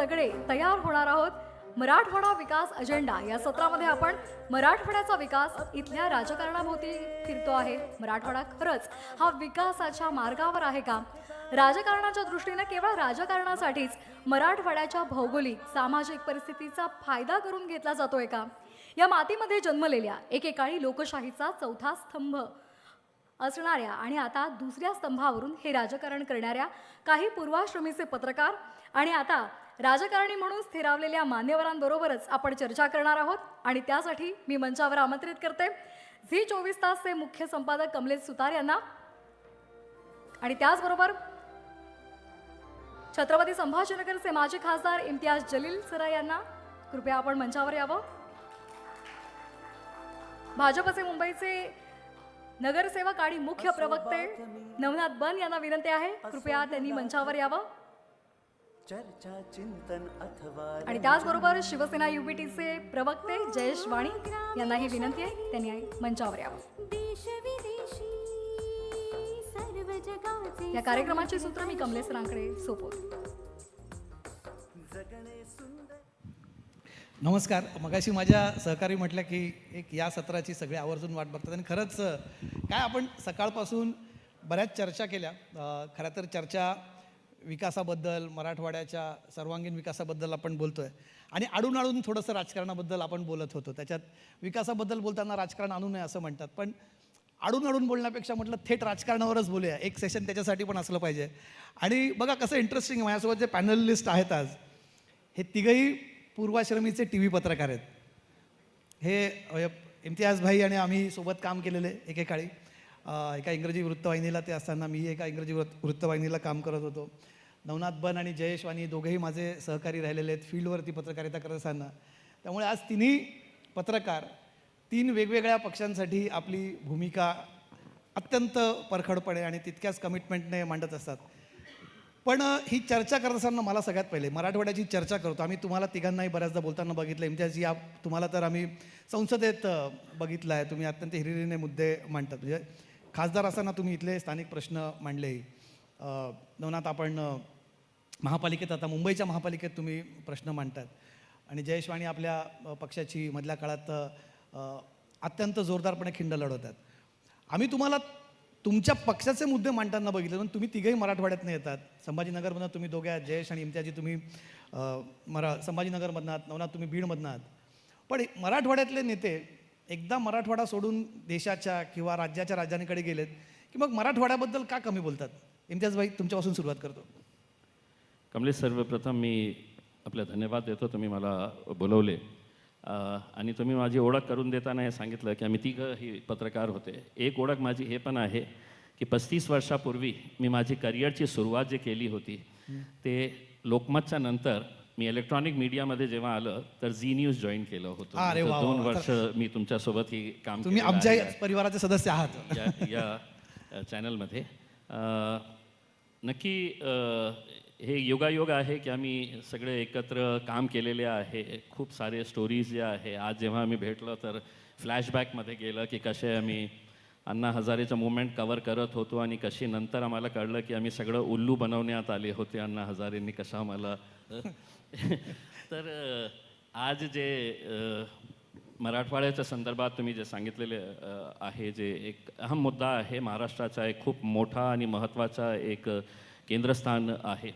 सगळे तयार होणार आहोत. मराठवाडा विकास अजेंडा या सत्रामध्ये आपण मराठवाड्याचा विकास इथल्या राजकारणाभोवती फिरतो आहे. मराठवाडा खरंच हा विकासाच्या मार्गावर आहे का? राजकारणाच्या दृष्टीने केवळ राजकारणासाठीच मराठवाड्याच्या भौगोलिक सामाजिक परिस्थितीचा फायदा करून घेतला जातोय का? या मातीमध्ये जन्मलेल्या एकेकाळी लोकशाहीचा चौथा स्तंभ असणाऱ्या आणि आता दुसऱ्या स्तंभावरून हे राजकारण करणाऱ्या काही पूर्वाश्रमीचे पत्रकार आणि आता राजकारणी म्हणून स्थिरावलेल्या मान्यवरांबरोबरच आपण चर्चा करणार आहोत. आणि त्यासाठी मी मंचावर आमंत्रित करते झी 24 तासचे मुख्य संपादक कमलेश सुतार यांना आणि त्याचबरोबर छत्रपती संभाजीनगरचे माजी खासदार इम्तियाज जलील सराय यांना. कृपया आपण मंचावर यावं. भाजपचे मुंबईचे नगरसेवक आणि मुख्य प्रवक्ते नवनाथ बन यांना विनंती आहे, कृपया त्यांनी मंचावर यावं. आणि त्याचबरोबर शिवसेना युबीटीचे प्रवक्ते जयेश वाणी यांनाही विनंती आहे, त्यांनी मंचावर यावं. या कार्यक्रमाचे सूत्र मी कमलेश सरांकडे सोपवतो. नमस्कार. मगाशी माझ्या सहकारी म्हटलं की एक या सत्राची सगळे आवर्जून वाट बघतात आणि खरंच काय आपण सकाळपासून बऱ्याच चर्चा केल्या. खरं तर चर्चा विकासाबद्दल, मराठवाड्याच्या सर्वांगीण विकासाबद्दल आपण बोलतो आहे आणि आडून थोडंसं राजकारणाबद्दल आपण बोलत होतो. त्याच्यात विकासाबद्दल बोलताना राजकारण आणू नये असं म्हणतात, पण आडून बोलण्यापेक्षा म्हटलं थेट राजकारणावरच बोलूया. एक सेशन त्याच्यासाठी पण असलं पाहिजे. आणि बघा कसं इंटरेस्टिंग आहे, माझ्यासोबत जे पॅनलिस्ट आहेत आज हे तिघही पूर्वाश्रमीचे टी व्ही पत्रकार आहेत. हे इम्तियाज भाई आणि आम्ही सोबत काम केलेले एकेकाळी. एका इंग्रजी वृत्तवाहिनीला ते असताना मी एका इंग्रजी वृत्तवाहिनीला काम करत होतो. नवनाथ बन आणि जयेश वाणी दोघेही माझे सहकारी राहिलेले आहेत फील्डवरती पत्रकारिता करत असताना. त्यामुळे आज तिन्ही पत्रकार तीन वेगवेगळ्या पक्षांसाठी आपली भूमिका अत्यंत परखडपणे आणि तितक्याच कमिटमेंटने मांडत असतात. पण ही चर्चा करत असताना मला सगळ्यात पहिले मराठवाड्याची चर्चा करतो. आम्ही तुम्हाला तिघांनाही बऱ्याचदा बोलताना बघितलं. इम्तियाज या तुम्हाला तर आम्ही संसदेत बघितलं आहे, तुम्ही अत्यंत हिरिरीने मुद्दे मांडतात. म्हणजे खासदार असताना तुम्ही इथले स्थानिक प्रश्न मांडले. नवनाथ आपण महापालिकेत आता मुंबईच्या महापालिकेत तुम्ही प्रश्न मांडतात आणि जयेश वाणी आपल्या पक्षाची मधल्या काळात अत्यंत जोरदारपणे खिंड लढवतात. आम्ही तुम्हाला तुमच्या पक्षाचे मुद्दे मांडताना बघितले, पण तुम्ही तिघही मराठवाड्यातनं येतात. संभाजीनगरमधनं तुम्ही दोघे आहात, जयेश आणि इम्तियाजी तुम्ही संभाजीनगरमधनं आहात, नवनाथ तुम्ही बीडमधनं आहात. पण मराठवाड्यातले नेते एकदा मराठवाडा सोडून देशाच्या किंवा राज्याच्या राजधानीकडे गेलेत की मग मराठवाड्याबद्दल का कमी बोलतात? इम्तियाज भाई तुमच्यापासून सुरुवात करतो. कमलेश, सर्वप्रथम मी आपले धन्यवाद देतो, तुम्ही मला बोलवले आणि तुम्ही माझी ओळख करून देताना हे सांगितलं की आम्ही तिघं ही पत्रकार होते. एक ओळख माझी हे पण आहे की 35 वर्षापूर्वी मी माझी करिअरची सुरुवात जे केली होती ते लोकमतच्या नंतर मी इलेक्ट्रॉनिक मीडियामध्ये जेव्हा आलं तर झी न्यूज जॉईन केलं होतं. 2 वर्ष मी तुमच्यासोबत ही काम तुम्ही आमच्या परिवाराचे सदस्य आहात या चॅनलमध्ये. नक्की हे योगायोग आहे की आम्ही सगळे एकत्र काम केलेले आहे. खूप सारे स्टोरीज जे आहे आज जेव्हा आम्ही भेटलो तर फ्लॅशबॅकमध्ये गेलं की कसे आम्ही अण्णा हजारेचं मुवमेंट कवर करत होतो आणि कशी नंतर आम्हाला कळलं की आम्ही सगळं उल्लू बनवण्यात आले होते अण्णा हजारेंनी कशा आम्हाला. तर आज जे मराठवाड्याच्या संदर्भात तुम्ही जे सांगितलेले आहे, जे एक अहम मुद्दा आहे, महाराष्ट्राचा एक खूप मोठा आणि महत्त्वाचा एक केंद्रस्थान आहे.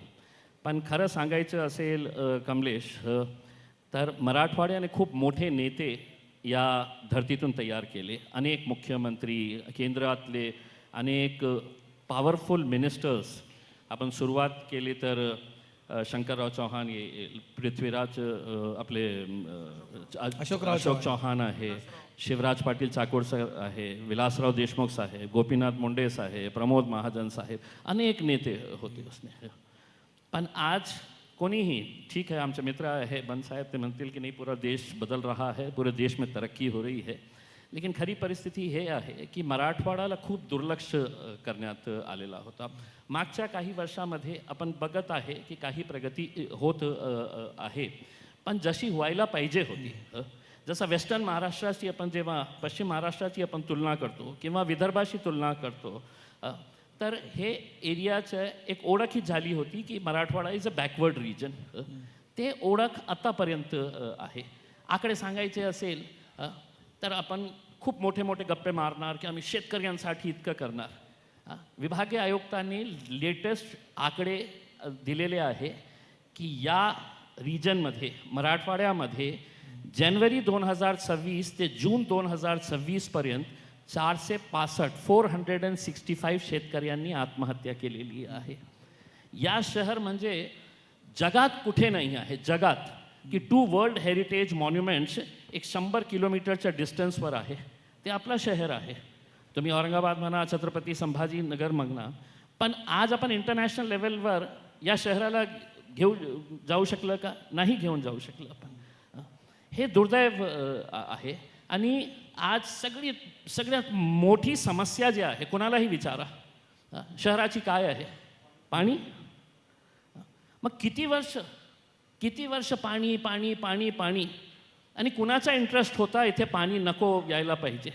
पण खरं सांगायचं असेल कमलेश तर मराठवाड्याने खूप मोठे नेते या धर्तीतून तयार केले. अनेक मुख्यमंत्री, केंद्रातले अनेक पॉवरफुल मिनिस्टर्स. आपण सुरुवात केली तर शंकरराव चव्हाण, पृथ्वीराज आपले अशोक चव्हाण आहे, शिवराज पाटील चाकोडकर आहे, विलासराव देशमुख साहेब, गोपीनाथ मुंडे साहेब, प्रमोद महाजन साहेब, अनेक नेते होते उसने. पण आज कोणीही, ठीक है आमचे मित्र आहे बन साहेब, ते म्हणतील की नाही पूरा देश बदल रहा है, पूरे देश में तरक्की हो रही है. लेकिन खरी परिस्थिती हे आहे की मराठवाड्याला खूप दुर्लक्ष करण्यात आलेला होता. मागच्या काही वर्षामध्ये आपण बघत आहे की काही प्रगती होत आहे, पण जशी व्हायला पाहिजे होती. जसं वेस्टर्न महाराष्ट्राची आपण जेव्हा पश्चिम महाराष्ट्राची आपण तुलना करतो किंवा विदर्भाशी तुलना करतो तर हे एरियाचं एक ओळख ही झाली होती की Marathwada is a backward region. ते ओळख आतापर्यंत आहे. आकडे सांगायचे असेल तर आपण खूप मोठे मोठे गप्पे मारणार की आम्ही शेतकऱ्यांसाठी इतकं करणार. विभागीय आयुक्तांनी लेटेस्ट आकडे दिलेले आहे की या रिजनमध्ये मराठवाड्यामध्ये जानेवारी 2026 ते जून 2026 पर्यंत 465 शेतकऱ्यांनी आत्महत्या केलेली आहे. या शहर म्हणजे जगात कुठे नाही आहे जगात की 2 वर्ल्ड हेरिटेज मॉन्युमेंट्स एक 100 किलोमीटरच्या डिस्टन्सवर आहे. ते आपलं शहर आहे. तुम्ही औरंगाबाद म्हणा, छत्रपती संभाजीनगर म्हणा, पण आज आपण इंटरनॅशनल लेवलवर या शहराला जाऊ शकलं का? नाही घेऊन जाऊ शकलं आपण. हे दुर्दैव आहे. आणि आज सगळ्यात मोठी समस्या जी आहे, कोणालाही विचारा शहराची काय आहे? पाणी. मग किती वर्ष पाणी पाणी पाणी पाणी, आणि कुणाचा इंटरेस्ट होता इथे पाणी नको यायला पाहिजे?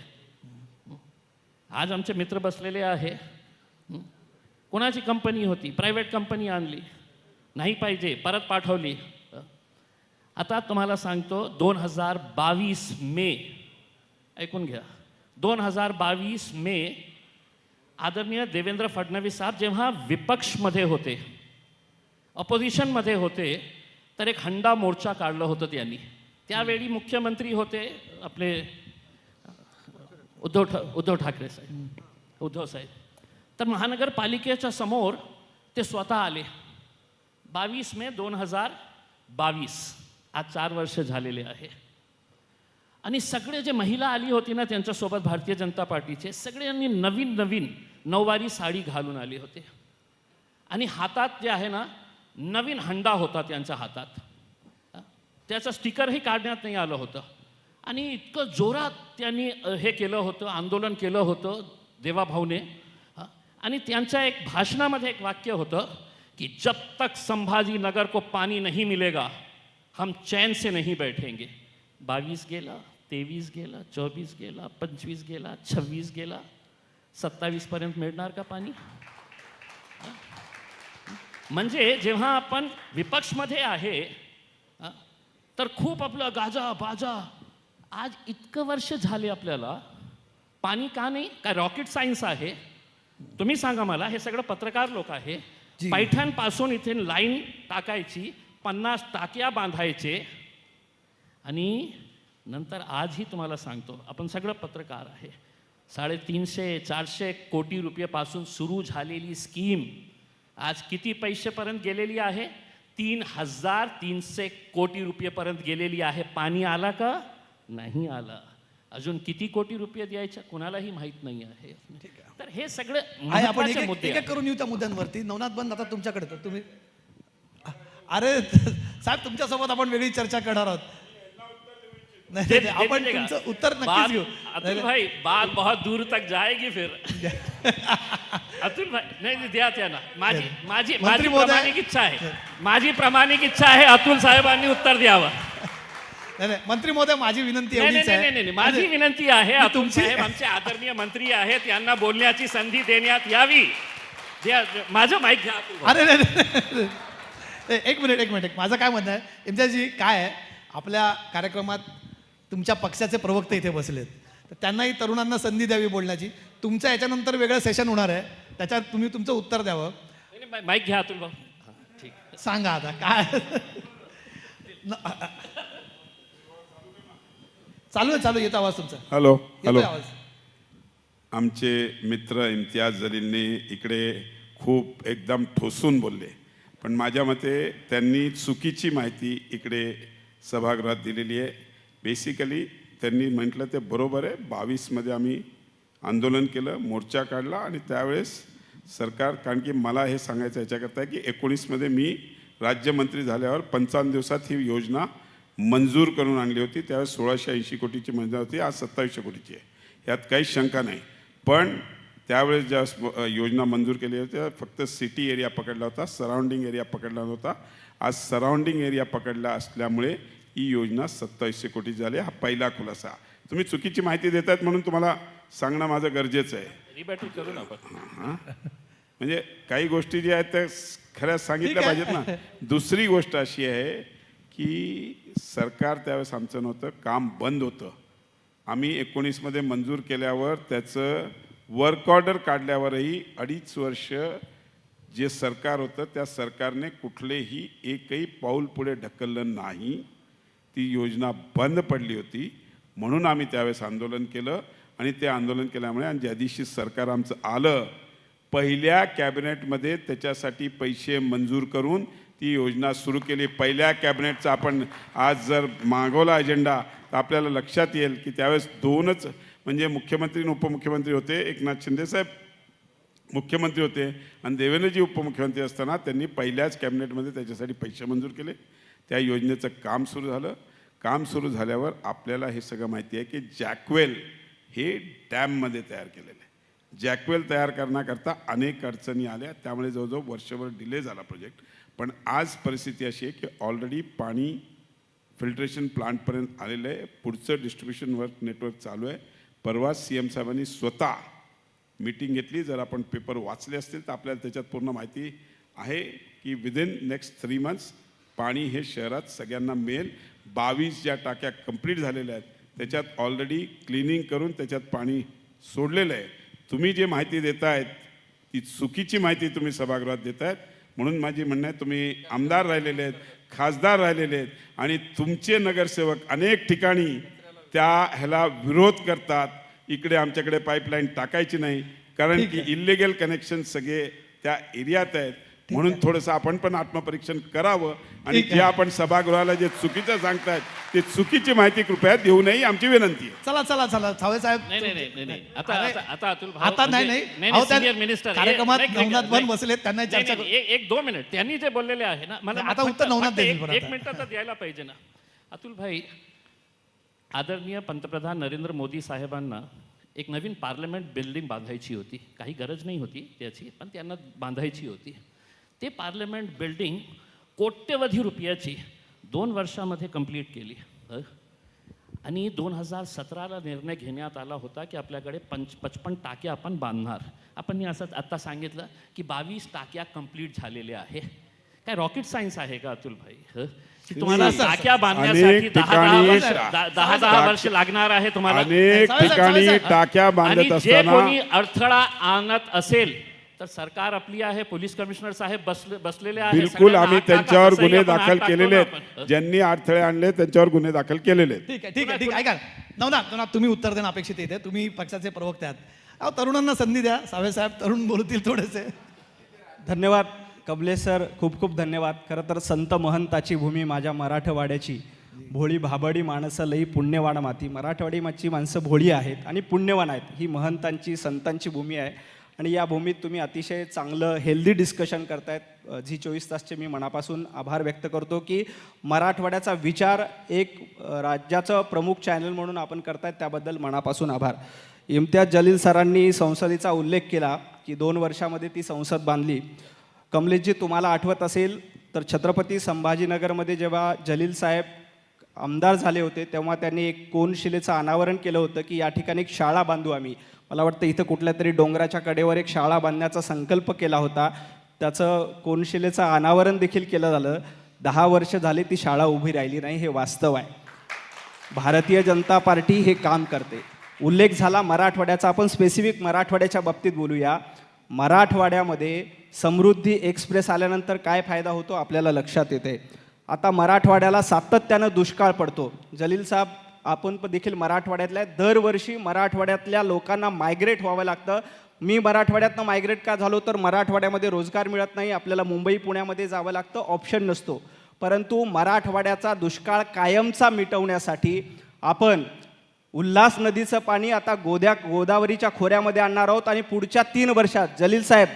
आज आमचे मित्र बसलेले आहे. कोणाची कंपनी होती, प्रायव्हेट कंपनी आणली, नाही पाहिजे परत पाठवली. आता तुम्हाला सांगतो 2022 मे, ऐकून घ्या, 2022 मे आदरणीय देवेंद्र फडणवीस साहेब जेव्हा विपक्षमध्ये होते, ऑपोजिशनमध्ये होते, तर एक हंडा मोर्चा काढलं होतं त्यांनी. त्यावेळी मुख्यमंत्री होते आपले उद्धव ठाकरे साहेब, उद्धव साहेब. तर महानगरपालिकेच्या समोर ते स्वतः आले. 22 मे 2022, आज 4 वर्ष झालेले आहे. आणि सगळे जे महिला आली होती ना त्यांच्यासोबत भारतीय जनता पार्टीचे, सगळ्यांनी नवीन नऊवारी साडी घालून आले होते. आणि हातात जे आहे ना नवीन हंडा होता त्यांच्या हातात. त्याचं स्टिकरही काढण्यात नाही आलं होतं. आणि इतकं जोरात त्यांनी हे केलं होतं, आंदोलन केलं होतं देवाभाऊने. आणि त्यांच्या एक भाषणामध्ये एक वाक्य होतं कि जब तक संभाजी नगर को पानी नहीं मिलेगा हम चैन से नहीं बैठेंगे. 22 गेला, 23 गेला, 24 गेला, 25 गेला, 26 गेला, 27 पर्यंत मिळणार का पाणी? म्हणजे जेव्हा आपण विपक्षमध्ये आहे तर खूप आपलं गाजा बाजा. आज इतकं वर्ष झाले आपल्याला पाणी का नाही? काय रॉकेट सायन्स आहे? तुम्ही सांगा मला. हे सगळं पत्रकार लोक आहे. पैठणपासून इथे लाईन टाकायची, 50 टाक्या बांधायचे, आणि नंतर आजही तुम्हाला सांगतो, आपण सगळं पत्रकार आहे, 350-400 कोटी रुपयेपासून सुरू झालेली स्कीम आज किती पैसेपर्यंत गेलेली आहे? 3300 कोटी रुपयेपर्यंत गेलेली आहे. पाणी आला का? नाही आला. अजून किती कोटी रुपये द्यायच्या कुणालाही माहीत नाही आहे. तर हे सगळं आपण मुद्दे एक करून येऊ त्या मुद्द्यांवरती. नवनाथ बंद, आता तुमच्याकडे तर तुम्ही, अरे साहेब तुमच्यासोबत आपण वेगळी चर्चा करणार आहोत. नाही आपण तुमचं उत्तर नक्कीच घेऊ. अतुल भाई, बात बहुत दूर तक जाएगी फिर. अतुल भाई नाही द्या त्यांना. माझी प्रामाणिक इच्छा आहे, माझी प्रामाणिक इच्छा आहे अतुल साहेबांनी उत्तर द्यावं. नाही मंत्री महोदय, माझी विनंती एवढीच आहे. नाही, माझी विनंती आहे, अतुल साहेब आमचे आदरणीय मंत्री आहेत, यांना बोलण्याची संधी देण्यात यावी. माझं माईक घ्या. अरे नाही, एक मिनिट. माझं काय म्हणणं आहे इम्तियाजी, काय आहे आपल्या कार्यक्रमात तुमच्या पक्षाचे प्रवक्ते इथे बसलेत, तर त्यांनाही तरुणांना संधी द्यावी बोलण्याची. तुमचं याच्यानंतर वेगळं सेशन होणार आहे, त्याच्यात तुम्ही तुमचं उत्तर द्यावं. माईक घ्या अतुल भाऊ. ठीक, सांगा आता काय चालू येतो आवाज तुमचा. हॅलो. आवाज. आमचे मित्र इम्तियाज जलीलने इकडे खूप एकदम ठोसून बोलले, पण माझ्या मते त्यांनी चुकीची माहिती इकडे सभागृहात दिलेली आहे. बेसिकली त्यांनी म्हटलं ते बरोबर आहे. 22मध्ये आम्ही आंदोलन केलं, मोर्चा काढला, आणि त्यावेळेस सरकार, कारण की मला हे सांगायचं याच्याकरता आहे की 19मध्ये मी राज्यमंत्री झाल्यावर 55 दिवसात ही योजना मंजूर करून आणली होती. त्यावेळेस 1680 कोटीची मंजूर होती, आज 2700 कोटीची आहे, यात काहीच शंका नाही. पण त्यावेळेस ज्या योजना मंजूर केली होत्या फक्त सिटी एरिया पकडला होता, सराउंडिंग एरिया पकडला नव्हता. आज सराउंडिंग एरिया पकडला असल्यामुळे ही योजना 2700 कोटी झाली. हा पहिला खुलासा. तुम्ही चुकीची माहिती देत आहेत म्हणून तुम्हाला सांगणं माझं गरजेचं आहे. रिबॅटल करू ना आपण. म्हणजे काही गोष्टी ज्या आहेत त्या खऱ्या सांगितल्या पाहिजेत ना. दुसरी गोष्ट अशी आहे की सरकार त्यावेळेस आमचं नव्हतं, काम बंद होतं. आम्ही 19मध्ये मंजूर केल्यावर त्याचं वर्क ऑर्डर काढल्यावरही 2.5 वर्ष जे सरकार होतं त्या सरकारने कुठलेही एकही पाऊल पुढे ढकललं नाही. ती योजना बंद पडली होती, म्हणून आम्ही त्यावेळेस आंदोलन केलं. आणि ते आंदोलन केल्यामुळे आणि ज्या दिवशी सरकार आमचं आलं, पहिल्या कॅबिनेटमध्ये त्याच्यासाठी पैसे मंजूर करून ती योजना सुरू केली. पहिल्या कॅबिनेटचा आपण आज जर मागवला अजेंडा तर आपल्याला लक्षात येईल की त्यावेळेस 2च म्हणजे मुख्यमंत्री आणि उपमुख्यमंत्री होते. एकनाथ शिंदेसाहेब मुख्यमंत्री होते आणि देवेंद्रजी उपमुख्यमंत्री असताना त्यांनी पहिल्याच कॅबिनेटमध्ये त्याच्यासाठी पैसे मंजूर केले. त्या योजनेचं काम सुरू झालं. काम सुरू झाल्यावर आपल्याला हे सगळं माहिती आहे की जॅकवेल हे डॅममध्ये तयार केलेलं आहे. जॅकवेल तयार करण्याकरता अनेक अडचणी आल्या, त्यामुळे जवळजवळ वर्षभर डिले झाला प्रोजेक्ट. पण आज परिस्थिती अशी आहे की ऑलरेडी पाणी फिल्ट्रेशन प्लांटपर्यंत आलेलं आहे. पुढचं डिस्ट्रीब्युशन नेटवर्क चालू आहे. परवा CM साहेबांनी स्वतः मीटिंग घेतली. जर आपण पेपर वाचले असतील तर आपल्याला त्याच्यात पूर्ण माहिती आहे की विदिन नेक्स्ट 3 months पाणी हे शहरात सगळ्यांना मिळेल. 22 ज्या टाक्या कंप्लीट झालेल्या आहेत त्याच्यात ऑलरेडी क्लिनिंग करून त्याच्यात पाणी सोडलेलं आहे. तुम्ही जे माहिती देतायत ती चुकीची माहिती तुम्ही सभागृहात देतायत. म्हणून माझी म्हणणं आहे, तुम्ही आमदार राहिलेले आहेत, खासदार राहिलेले आहेत आणि तुमचे नगरसेवक अनेक ठिकाणी त्या ह्याला विरोध करतात. इकडे आमच्याकडे पाईपलाईन टाकायची नाही कारण की इल्लिगल कनेक्शन सगळे त्या एरियात आहेत. म्हणून थोडंसं आपण पण आत्मपरीक्षण करावं आणि जे आपण सभागृहाला जे चुकीचं सांगतायत ते चुकीची माहिती कृपया देऊ नये आमची विनंती आहे. चला चला चला सावे साहेब. नाही. आता अतुल भाऊ आता नाही अहो, त्या सिनियर मिनिस्टर कार्यक्रमात नवनाथ बन बसले, त्यांना चर्चा करू. 1-2 मिनिट त्यांनी जे बोललेले आहे ना, मला आता उत्तर नवनाथ देतील. एक मिनिट तर द्यायला पाहिजे ना. अतुल भाई, आदरणीय पंतप्रधान नरेंद्र मोदी साहेबांना एक नवीन पार्लमेंट बिल्डिंग बांधायची होती. काही गरज नाही होती त्याची, पण त्यांना बांधायची होती. ते पार्लमेंट बिल्डिंग कोट्यवधी रुपयाची 2 वर्षामध्ये कंप्लीट केली. आणि 2017ला निर्णय घेण्यात आला होता की आपल्याकडे 55 टाक्या आपण बांधणार. आपण असं आत्ता सांगितलं की 22 टाक्या कंप्लीट झालेल्या आहे. काय रॉकेट सायन्स आहे का अतुल भाई? तुम्हाला टाक्या बांधण्यासाठी 10 वर्ष लागणार आहे तुम्हाला. अनेक ठिकाणी टाक्या बांधत आणि जे असताना कोणी अडथळा आणत असेल तर सरकार आपली आहे, पोलीस कमिशनर साहेब बसलेले आहेत. बिलकुल सगळ्यांना आम्ही हात टाका, त्यांच्यावर तसंही गुन्हे आपण हात दाखल टाकतो केलेले ना आहेत. आपण. ज्यांनी अडथळे आणले त्यांच्यावर गुन्हे दाखल केलेले आहेत. ठीक आहे ऐका नवनाथ तुम्ही उत्तर देणं अपेक्षित येते. तुम्ही पक्षाचे प्रवक्ते आहात. अहो, तरुणांना संधी द्या. सावे साहेब तरुण बोलतील थोडेसे. धन्यवाद कमलेश सर, खूप खूप धन्यवाद. खरं तर संत महंताची भूमी माझ्या मराठवाड्याची, भोळी भाबडी माणसं लई पुण्यवाण माती. मराठवाडीची माणसं भोळी आहेत आणि पुण्यवान आहेत. ही महंतांची संतांची भूमी आहे आणि या भूमीत तुम्ही अतिशय चांगलं हेल्दी डिस्कशन करतायत. झी 24 तासचे मी मनापासून आभार व्यक्त करतो की मराठवाड्याचा विचार एक राज्याचं प्रमुख चॅनल म्हणून आपण करतायत, त्याबद्दल मनापासून आभार. इम्तियाज जलील सरांनी संसदेचा उल्लेख केला की 2 वर्षामध्ये ती संसद बांधली. कमलेशजी, तुम्हाला आठवत असेल तर छत्रपती संभाजीनगरमध्ये जेव्हा जलील साहेब आमदार झाले होते तेव्हा त्यांनी एक कोनशिलेचं अनावरण केलं होतं की या ठिकाणी एक शाळा बांधू आम्ही. मला वाटतं इथं कुठल्या तरी डोंगराच्या कडेवर एक शाळा बांधण्याचा संकल्प केला होता. त्याचं कोनशिलेचं अनावरण देखील केलं झालं. 10 वर्ष झाली ती शाळा उभी राहिली नाही, हे वास्तव आहे. भारतीय जनता पार्टी हे काम करते. उल्लेख झाला मराठवाड्याचा, आपण स्पेसिफिक मराठवाड्याच्या बाबतीत बोलूया. मराठवाड्यामध्ये समृद्धी एक्सप्रेस आल्यानंतर काय फायदा होतो आपल्याला लक्षात येते. आता मराठवाड्याला सातत्यानं दुष्काळ पडतो. जलील साहेब, आपण देखील मराठवाड्यातल्या दरवर्षी मराठवाड्यातल्या लोकांना मायग्रेट व्हावं लागतं. मी मराठवाड्यातनं मायग्रेट का झालो तर मराठवाड्यामध्ये रोजगार मिळत नाही, आपल्याला मुंबई पुण्यामध्ये जावं लागतं, ऑप्शन नसतो. परंतु मराठवाड्याचा दुष्काळ कायमचा मिटवण्यासाठी आपण उल्हास नदीचं पाणी आता गोदावरीच्या खोऱ्यामध्ये आणणार आहोत आणि पुढच्या 3 वर्षात जलील साहेब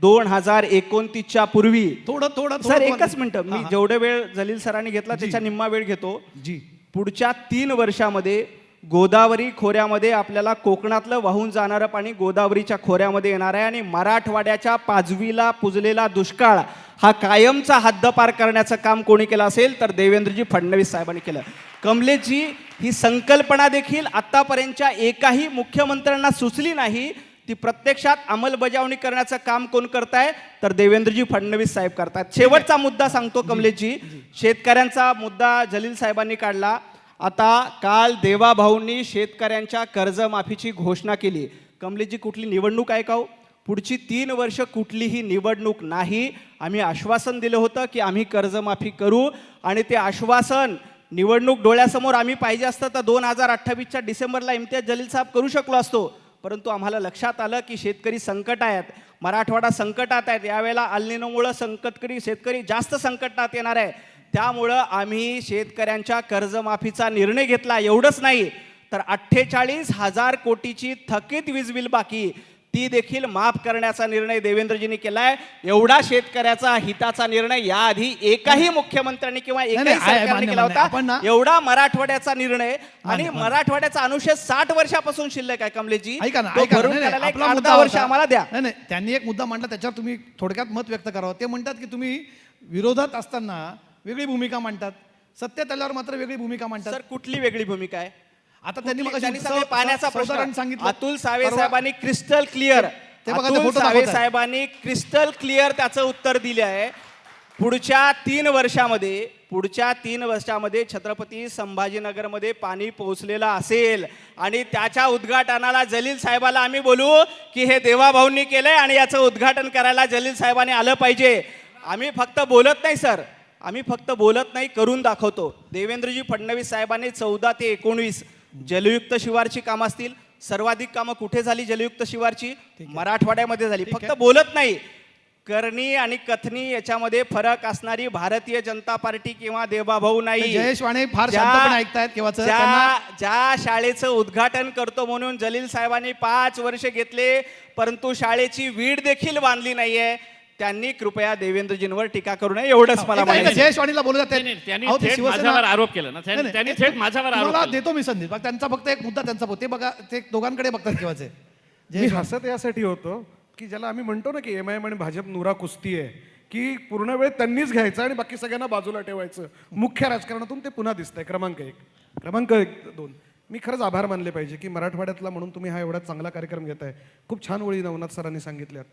2029च्या पूर्वी थोडं सर एकच मिनिट, मी जेवढे वेळ जलील सरांनी घेतला त्याच्या निम्मा वेळ घेतो. जी, पुढच्या 3 वर्षामध्ये गोदावरी खोऱ्यामध्ये आपल्याला कोकणातलं वाहून जाणारं पाणी गोदावरीच्या खोऱ्यामध्ये येणार आहे आणि मराठवाड्याच्या पाजवीला पुजलेला दुष्काळ हा कायमचा हद्दपार करण्याचं काम कोणी केलं असेल तर देवेंद्रजी फडणवीस साहेबांनी केलं. कमलेशजी, ही संकल्पना देखील आतापर्यंतच्या एकाही मुख्यमंत्र्यांना सुचली नाही. ती प्रत्यक्षात अंमलबजावणी करण्याचं काम कोण करताय तर देवेंद्रजी फडणवीस साहेब करतात. शेवटचा मुद्दा सांगतो कमलेशजी, शेतकऱ्यांचा मुद्दा जलील साहेबांनी काढला. आता काल देवाभाऊंनी शेतकऱ्यांच्या कर्जमाफीची घोषणा केली. कमलेशजी कुठली निवडणूक आहे का हो? पुढची 3 वर्ष कुठलीही निवडणूक नाही. आम्ही आश्वासन दिलं होतं की आम्ही कर्जमाफी करू आणि ते आश्वासन निवडणूक डोळ्यासमोर आम्ही पाहिजे असतं तर 2028च्या डिसेंबरला इम्तियाज जलील साहेब करू शकलो असतो. परंतु आम्हाला लक्षात आलं की शेतकरी संकट आहेत, मराठवाडा संकटात आहेत. यावेळेला अल्निनोमुळं शेतकरी जास्त संकटात येणार आहे. त्यामुळं आम्ही शेतकऱ्यांच्या कर्जमाफीचा निर्णय घेतला. एवढंच नाही तर 48,000 कोटीची थकीत वीज बिल बाकी ती देखील माफ करण्याचा निर्णय देवेंद्रजींनी केलाय. एवढा शेतकऱ्याचा हिताचा निर्णय याआधी एकाही मुख्यमंत्र्यांनी किंवा एकाही सरकारने केला होता. एवढा मराठवाड्याचा निर्णय आणि मराठवाड्याचा अनुशेष 60 वर्षापासून शिल्लक आहे. कमलेशजी ऐका ना, तो ऐका ना, भरून नाही, नाही, काढायला एक आपला अर्धा मुद्दा वर्ष होता. आम्हाला द्या. नाही, त्यांनी एक मुद्दा मांडला, त्याच्यावर तुम्ही थोडक्यात मत व्यक्त करावं. ते म्हणतात की तुम्ही विरोधात असताना वेगळी भूमिका मांडतात, सत्तेत आल्यावर मात्र वेगळी भूमिका मांडतात. सर कुठली वेगळी भूमिका आहे? आता त्यांनी त्यांनी मगाशी सांगितलं पाण्याचा प्रश्न सांगितलं. अतुल सावे साहेबांनी क्रिस्टल क्लिअर ते बघा, ते अतुल फोटो सावे दाखवत आहे. साहेबांनी क्रिस्टल क्लिअर त्याचं उत्तर दिले आहे. पुढच्या 3 वर्षामध्ये छत्रपती संभाजीनगरमध्ये पाणी पोहोचलेलं असेल आणि त्याच्या उद्घाटनाला जलील साहेबाला आम्ही बोलू की हे देवाभाऊंनी केलंय आणि याचं उद्घाटन करायला जलील साहेबांनी आलं पाहिजे. आम्ही फक्त बोलत नाही सर, आम्ही फक्त बोलत नाही, करून दाखवतो. देवेंद्रजी फडणवीस साहेबांनी 14 ते 19 जलयुक्त शिवारची कामं असतील. सर्वाधिक कामं कुठे झाली जलयुक्त शिवारची? मराठवाड्यामध्ये झाली. फक्त बोलत नाही, करणी आणि कथनी याच्यामध्ये फरक असणारी भारतीय जनता पार्टी किंवा देवाभाऊ नाही. जयेश वाणे फार शांतपणे ऐकतायत केव्हाचं. ज्या शाळेचं उद्घाटन करतो म्हणून जलील साहेबांनी 5 वर्ष घेतले परंतु शाळेची वीड देखील बांधली नाहीये. त्यांनी कृपया देवेंद्रजींवर टीका करू नये एवढंच मला माहिती. जयेश वाणीला बोलू द्या. त्यांनी थेट माझ्यावर आरोप केला ना, त्यांनी थेट माझ्यावर आरोप मला केला. देतो मी संधी. त्यांचा फक्त एक मुद्दा त्यांचा ते बघा, ते दोघांकडे बघतात केव्हाचे. मी हसत यासाठी होतो की ज्याला आम्ही म्हणतो ना की MIM आणि भाजप नुरा कुस्ती आहे, की पूर्ण वेळ त्यांनीच घ्यायचा आणि बाकी सगळ्यांना बाजूला ठेवायचं. मुख्य राजकारणातून ते पुन्हा दिसतंय. क्रमांक 1. क्रमांक 2, मी खरंच आभार मानले पाहिजे की मराठवाड्यातला म्हणून तुम्ही हा एवढा चांगला कार्यक्रम घेताय. खूप छान ओळी नवनाथ सरांनी सांगितल्यात.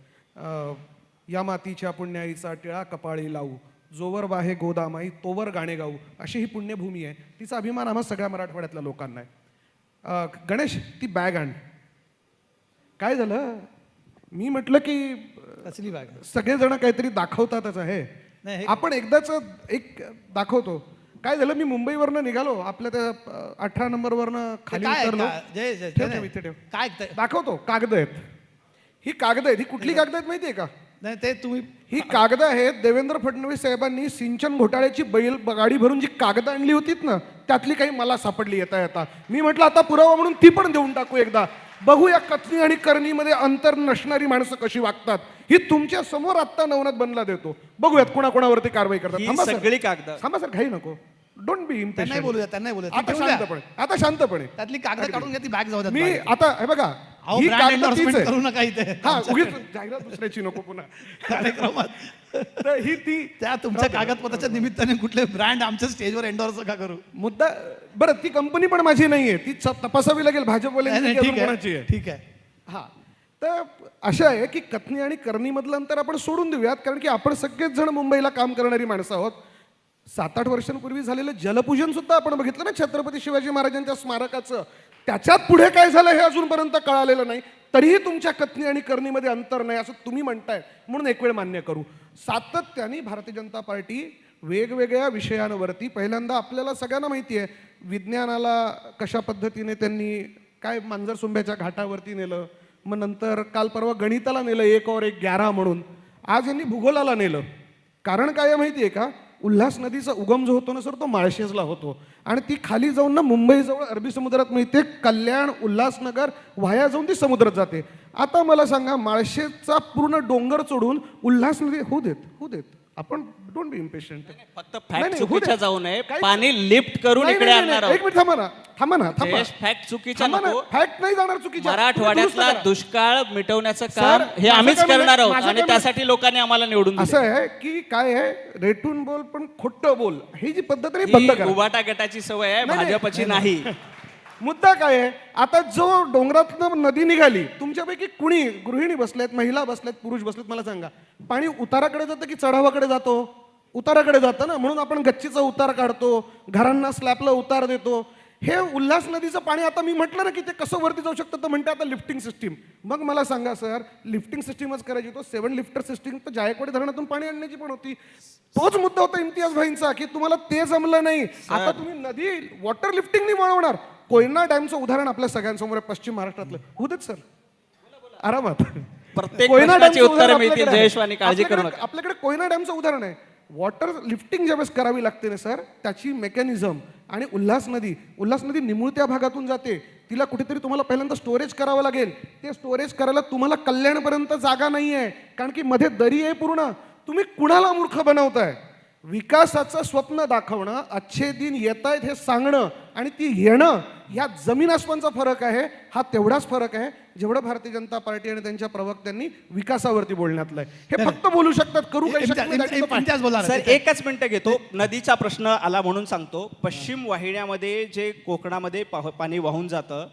या मातीच्या पुण्याईचा टिळा कपाळी लावू, जोवर वाहे गोदामाई तोवर गाणे गाऊ, अशी ही पुण्यभूमी आहे. तिचा अभिमान आम्हा सगळ्या मराठवाड्यातल्या लोकांना आहे. गणेश, ती बॅग आण. काय झालं? मी म्हटलं की असली बॅग. सगळेजण काहीतरी दाखवतातच आहे. आपण एकदाच एक दाखवतो. काय झालं, मी मुंबईवरनं निघालो, आपल्या त्या 18 नंबरवरनं खाली उतरलो. इथे ठेव. काय दाखवतो. कागद आहेत. ही कागद आहेत. ही कुठली कागद आहेत माहितीये का? नाही, ते तुम्ही ही कागद आहेत देवेंद्र फडणवीस साहेबांनी सिंचन घोटाळ्याची गाडी भरून जी कागद आणली होतीत ना, त्यातली काही मला सापडली येता येता. मी म्हटलं आता पुरावा म्हणून ती पण देऊन टाकू एकदा. बघूया कथनी आणि करणीमध्ये अंतर नसणारी माणसं कशी वागतात. ही तुमच्या समोर आत्ता नवनाथ बनला देतो. बघूयात कोणाकोणावरती कारवाई करतात. सगळी कागद. थांबा सर, घाई नको. Don't be impatient. त्यांनाही बोलूया, त्यांनाही बोलूया. आता शांतपणे, आता शांतपणे. त्यातली कागद काढून घ्या, ती बॅग जाऊ द्या. मी आता हे बघा, ही ब्रँड कागद एंडोर्समेंट तीच आहे. करू नका इथे हा, उगीच जाहिरात दुसऱ्याची नको पुन्हा कार्यक्रमात. तर ही ती त्या तुमच्या कागदपत्राच्या निमित्ताने कुठले ब्रँड आमच्या स्टेजवर एंडोर्स का करू? मुद्दा. बरं, ती कंपनी पण माझी नाहीये, ती तपासावी लागेल भाजपवाल्यांची ठीक कोणाची आहे, आहे. ठीक आहे. हा, तर अशा आहे की कथनी आणि करणीमधलं अंतर आपण सोडून देऊयात, कारण की आपण सगळेच जण मुंबईला काम करणारी माणसं आहोत. 7-8 वर्षांपूर्वी झालेलं जलपूजन सुद्धा आपण बघितलं ना छत्रपती शिवाजी महाराजांच्या स्मारकाचं. त्याच्यात पुढे काय झालं हे अजूनपर्यंत कळालेलं नाही. तरीही तुमच्या कथनी आणि करणीमध्ये अंतर नाही असं तुम्ही म्हणताय म्हणून एक वेळ मान्य करू. सातत्याने भारतीय जनता पार्टी वेगवेगळ्या विषयांवरती, पहिल्यांदा आपल्याला सगळ्यांना माहिती आहे विज्ञानाला कशा पद्धतीने त्यांनी काय मांजरसुंब्याच्या घाटावरती नेलं, मग नंतर काल परवा गणिताला नेलं 1 और 1 11 म्हणून. आज यांनी भूगोलाला नेलं. कारण काय आहे माहिती आहे का? उल्हास नदीचा उगम जो होतो ना सर, तो माळशेजला होतो आणि ती खाली जाऊन ना मुंबईजवळ अरबी समुद्रात मिळते. कल्याण, उल्हासनगर वाया जाऊन ती समुद्रात जाते. आता मला सांगा, माळशेजचा पूर्ण डोंगर सोडून उल्हास नदी होऊ देत. आपण डोंट बी इम्पेशंट. फक्त फॅक्ट चुकीच्या जाऊ नये. पाणी लिफ्ट करून इकडे आणणार एक मिनिट थांबा ना. फॅक्ट चुकीच्या नको. फॅक्ट नाही जाणार चुकीच्या. मराठवाड्यातला दुष्काळ मिटवण्याचं काम हे आम्हीच करणार आहोत आणि त्यासाठी लोकांनी आम्हाला निवडून असं आहे की काय आहे, रेटून बोल पण खोटं बोल, ही जी पद्धत आहे बंद करा. उबाटा गटाची सवय आहे, भाजपची नाही. मुद्दा काय आहे, आता जो डोंगरातनं नदी निघाली, तुमच्यापैकी कुणी गृहिणी बसलेत, महिला बसलेत, पुरुष बसलेत, मला सांगा, पाणी उताराकडे जातं की चढावाकडे जातो? उताराकडे जातं ना, म्हणून आपण गच्चीचा उतार काढतो, घरांना स्लॅबला उतार देतो. हे उल्हास नदीचं पाणी आता मी म्हटलं ना की ते कसं वरती जाऊ शकतं, तर म्हणते आता लिफ्टिंग सिस्टीम. मग मला सांगा सर, लिफ्टिंग सिस्टीमच करायची, तो 7 लिफ्टर सिस्टीम तर जायकवाडी धरणातून पाणी आणण्याची पण होती. तोच मुद्दा होता इम्तियाज भाईंचा की तुम्हाला ते जमलं नाही. आता तुम्ही नदी वॉटर लिफ्टिंगनी वळवणार. कोयना डॅमचं उदाहरण आपल्या सगळ्यांसमोर आहे, पश्चिम महाराष्ट्रातलं. होऊ देत सर, आरामात. प्रत्येक कोयना प्रश्नाची डॅमचं उत्तरं उदाहरण मिळतील, आपल्याकडे आहे. जयेशवानी, काळजी करू आपल्याकडे- नका. आपल्याकडे कोयना डॅमचं उदाहरण आहे. वॉटर लिफ्टिंग ज्यावेळेस करावी लागते ना सर, त्याची मेकॅनिझम आणि उल्हास नदी निमुळत्या भागातून जाते, तिला कुठेतरी तुम्हाला पहिल्यांदा स्टोरेज करावं लागेल. ते स्टोरेज करायला तुम्हाला कल्याणपर्यंत जागा नाही आहे, कारण की मध्ये दरी आहे पूर्ण. तुम्ही कुणाला मूर्ख बनवताय? विकासाचं स्वप्न दाखवणं, अच्छे दिन येत आहेत हे सांगणं आणि ती येणं, या जमीन आसमानचा फरक आहे. हा तेवढाच फरक आहे जेवढं भारतीय जनता पार्टी आणि त्यांच्या प्रवक्त्यांनी विकासावरती बोलण्यातलं आहे. हे फक्त बोलू शकतात, करू काही शकत नाही. That is the point. Imtiaz बोला ना. सर एकच मिनिटं घेतो. नदीचा प्रश्न आला म्हणून सांगतो. पश्चिम वाहिन्यामध्ये जे कोकणामध्ये पाणी वाहून जातं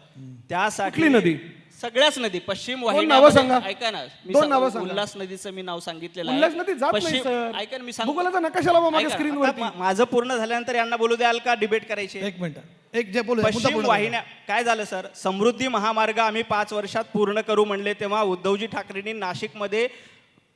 त्यासाठी कुठली नदी? सगळ्याच नदी पश्चिम नावं वाहिन्यामध्ये सांगा. ऐका ना, मी दोन नावं सांगा. उल्हास नदीचं मी नाव सांगितलेलं उल्हास नदी जात नाही पश्चिम सर. ऐका ना, मी सांगतो. भूगोलाचा नकाशा लावा मागे ऐका, स्क्रीनवरती. आता माझं पूर्ण झाल्यानंतर यांना बोलू द्याल का डिबेट करायची? एक मिनिट, एक जे बोलू पश्चिम वाहिन्या काय झालं सर, समृद्धी महामार्ग आम्ही 5 वर्षात पूर्ण करू म्हणले तेव्हा उद्धवजी ठाकरेंनी नाशिकमध्ये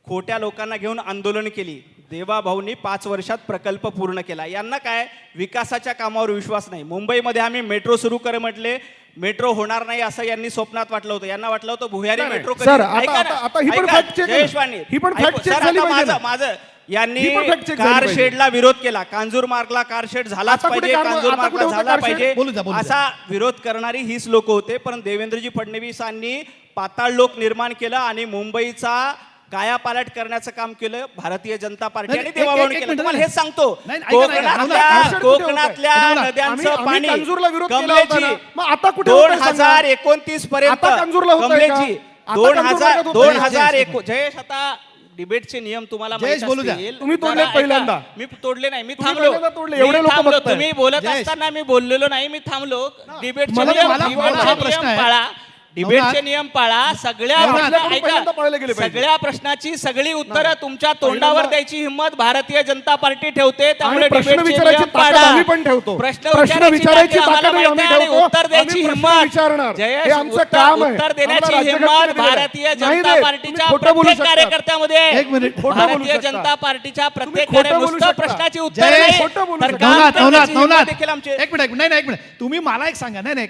खोट्या लोकांना घेऊन आंदोलन केली. देवाभाऊंनी 5 वर्षात प्रकल्प पूर्ण केला. यांना काय विकासाच्या कामावर विश्वास नाही. मुंबईमध्ये आम्ही मेट्रो सुरू कर म्हटले, मेट्रो होणार नाही असं यांनी स्वप्नात वाटलं होतं. यांना वाटलं होतं भुयारी मेट्रो कधी- सर, आता- ऐका ना, आता- आता ही पण ऐका, fact check आहे. जयेशवाणी, ही पण fact ऐकू, check सर, झाली आता पाहिजे ना. माझं यांनी ही पण fact check झाली कार पाहिजे. शेडला विरोध केला. कांजूर मार्गला कार शेड झालाच आता कुठे पाहिजे, कार- कांजूर आता मार्गला कुठे होता झाला कार शेड? पाहिजे बोलू द्या, बोलू द्या. असा विरोध करणारी हीच लोक होते. पण देवेंद्रजी फडणवीसांनी पाताळ लोक निर्माण केलं आणि मुंबईचा कायापालट करण्याचं काम केलं भारतीय जनता पार्टी नाही, आणि एक- देवाभाऊन एक केलं. मिनिट, तुम्हाला नाही. हे सांगतो, नाही, ऐका ना, ऐका ना. कारशेड कुठे होतं? कोकणातल्या आम्ही नद्यांचं पाणी कांजूरला विरोध केला होता ना. कमलेची मग आता कुठे होतंय सांगा? 2029 पर्यंत आता कांजूरला होतंय का? कमलेची आता कांजूरला होतंय? 2021 जयेश, आता डिबेटचे नियम तुम्हाला जयेश, माहित बोलू द्या. असतील. तुम्ही जरा तोडलेत ऐका. पहिल्यांदा. मी तोडले नाही, मी तुम्ही थांबलो. पहिल्यांदा तोडले. मी एवढे लोकं थांबलो. बघताय. तुम्ही बोलत जयेश. असताना मी बोललेलो नाही, मी थांबलो. डिबेटचे मला- नियम मला- मला हा प्रश्न नियम आहे. पाळा. डिबेटचे नियम पाळा. सगळ्या आपल्याकडून पहिल्यांदा पाळले गेले ऐका, पाहिजे. सगळ्या प्रश्नाची सगळी उत्तरं तुमच्या तोंडावर द्यायची हिंमत भारतीय जनता पार्टी ठेवते. त्यामुळे आणि प्रश्न डिबेटचे विचारायची नियम ताकद पाळा. आम्ही पण ठेवतो. प्रश्न विचारायची विचारायची ताकद आम्हाला आम्ही माहिती आहे आणि ठेवतो. उत्तर द्यायची आम्ही प्रश्न हिंमत. विचारणार. जयेश, हे आमचं काम आहे. उत्तर देण्याची आम्हाला हिंमत राज्यघटनेने दिलेलं आहे. भारतीय नाही जनता देत. पार्टीच्या तुम्ही खोटं बोलू प्रत्येक शकता. कार्यकर्त्यामध्ये आहे. एक मिनिट, खोटं बोलू भारतीय शकता. जनता पार्टीच्या प्रत्येक खोटं बोलू नुसतं शकता. प्रश्नाची उत्तर जयेश, नाही, खोटं बोलू तर शकता. काम नवनाथ करण्याची हिंमत नवनाथ देखील आमची एक मिनिट नाही एक मिनिट, तुम्ही मला एक सांगा. नाही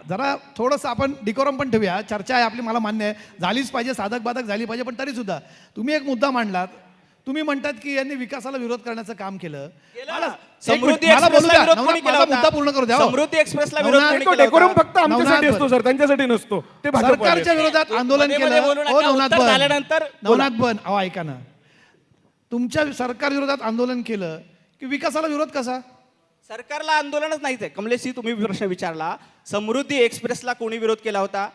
जरा थोडंसं आपण डिकोरम पण ठेवूया. चर्चा आहे आपली, मला मान्य आहे, झालीच पाहिजे, साधक बाधक झाली पाहिजे. पण तरी सुद्धा तुम्ही एक मुद्दा मांडलात. तुम्ही म्हणतात की यांनी विकासाला विरोध करण्याचं काम केलं. मला- एक समृद्धी मिनिट, मला बोलू एक्सप्रेसला द्या. विरोध नवनाथ, कोणी केला माझा होता? मुद्दा पूर्ण करू द्या. हो. समृद्धी एक्सप्रेसला विरोध नवनाथ, कोणी तो केला डेकोरम होता? फक्त आमच्यासाठी नवनाथ असतो सर, त्यांच्यासाठी नसतो. ते भाजपवाले आहेत. सरकारच्या विरोधात आंदोलन मध्ये- केलं. मध्ये बोलू नका. ओ नवनाथ उत्तर बन, झाल्यानंतर नवनाथ बन, अहो ऐका ना, तुमच्या सरकार विरोधात आंदोलन केलं की विकासाला विरोध कसा? सरकारला आंदोलनच नाहीच आहे. कमलेशजी, तुम्ही प्रश्न विचारला, समृद्धी एक्सप्रेसला कोणी विरोध केला होता?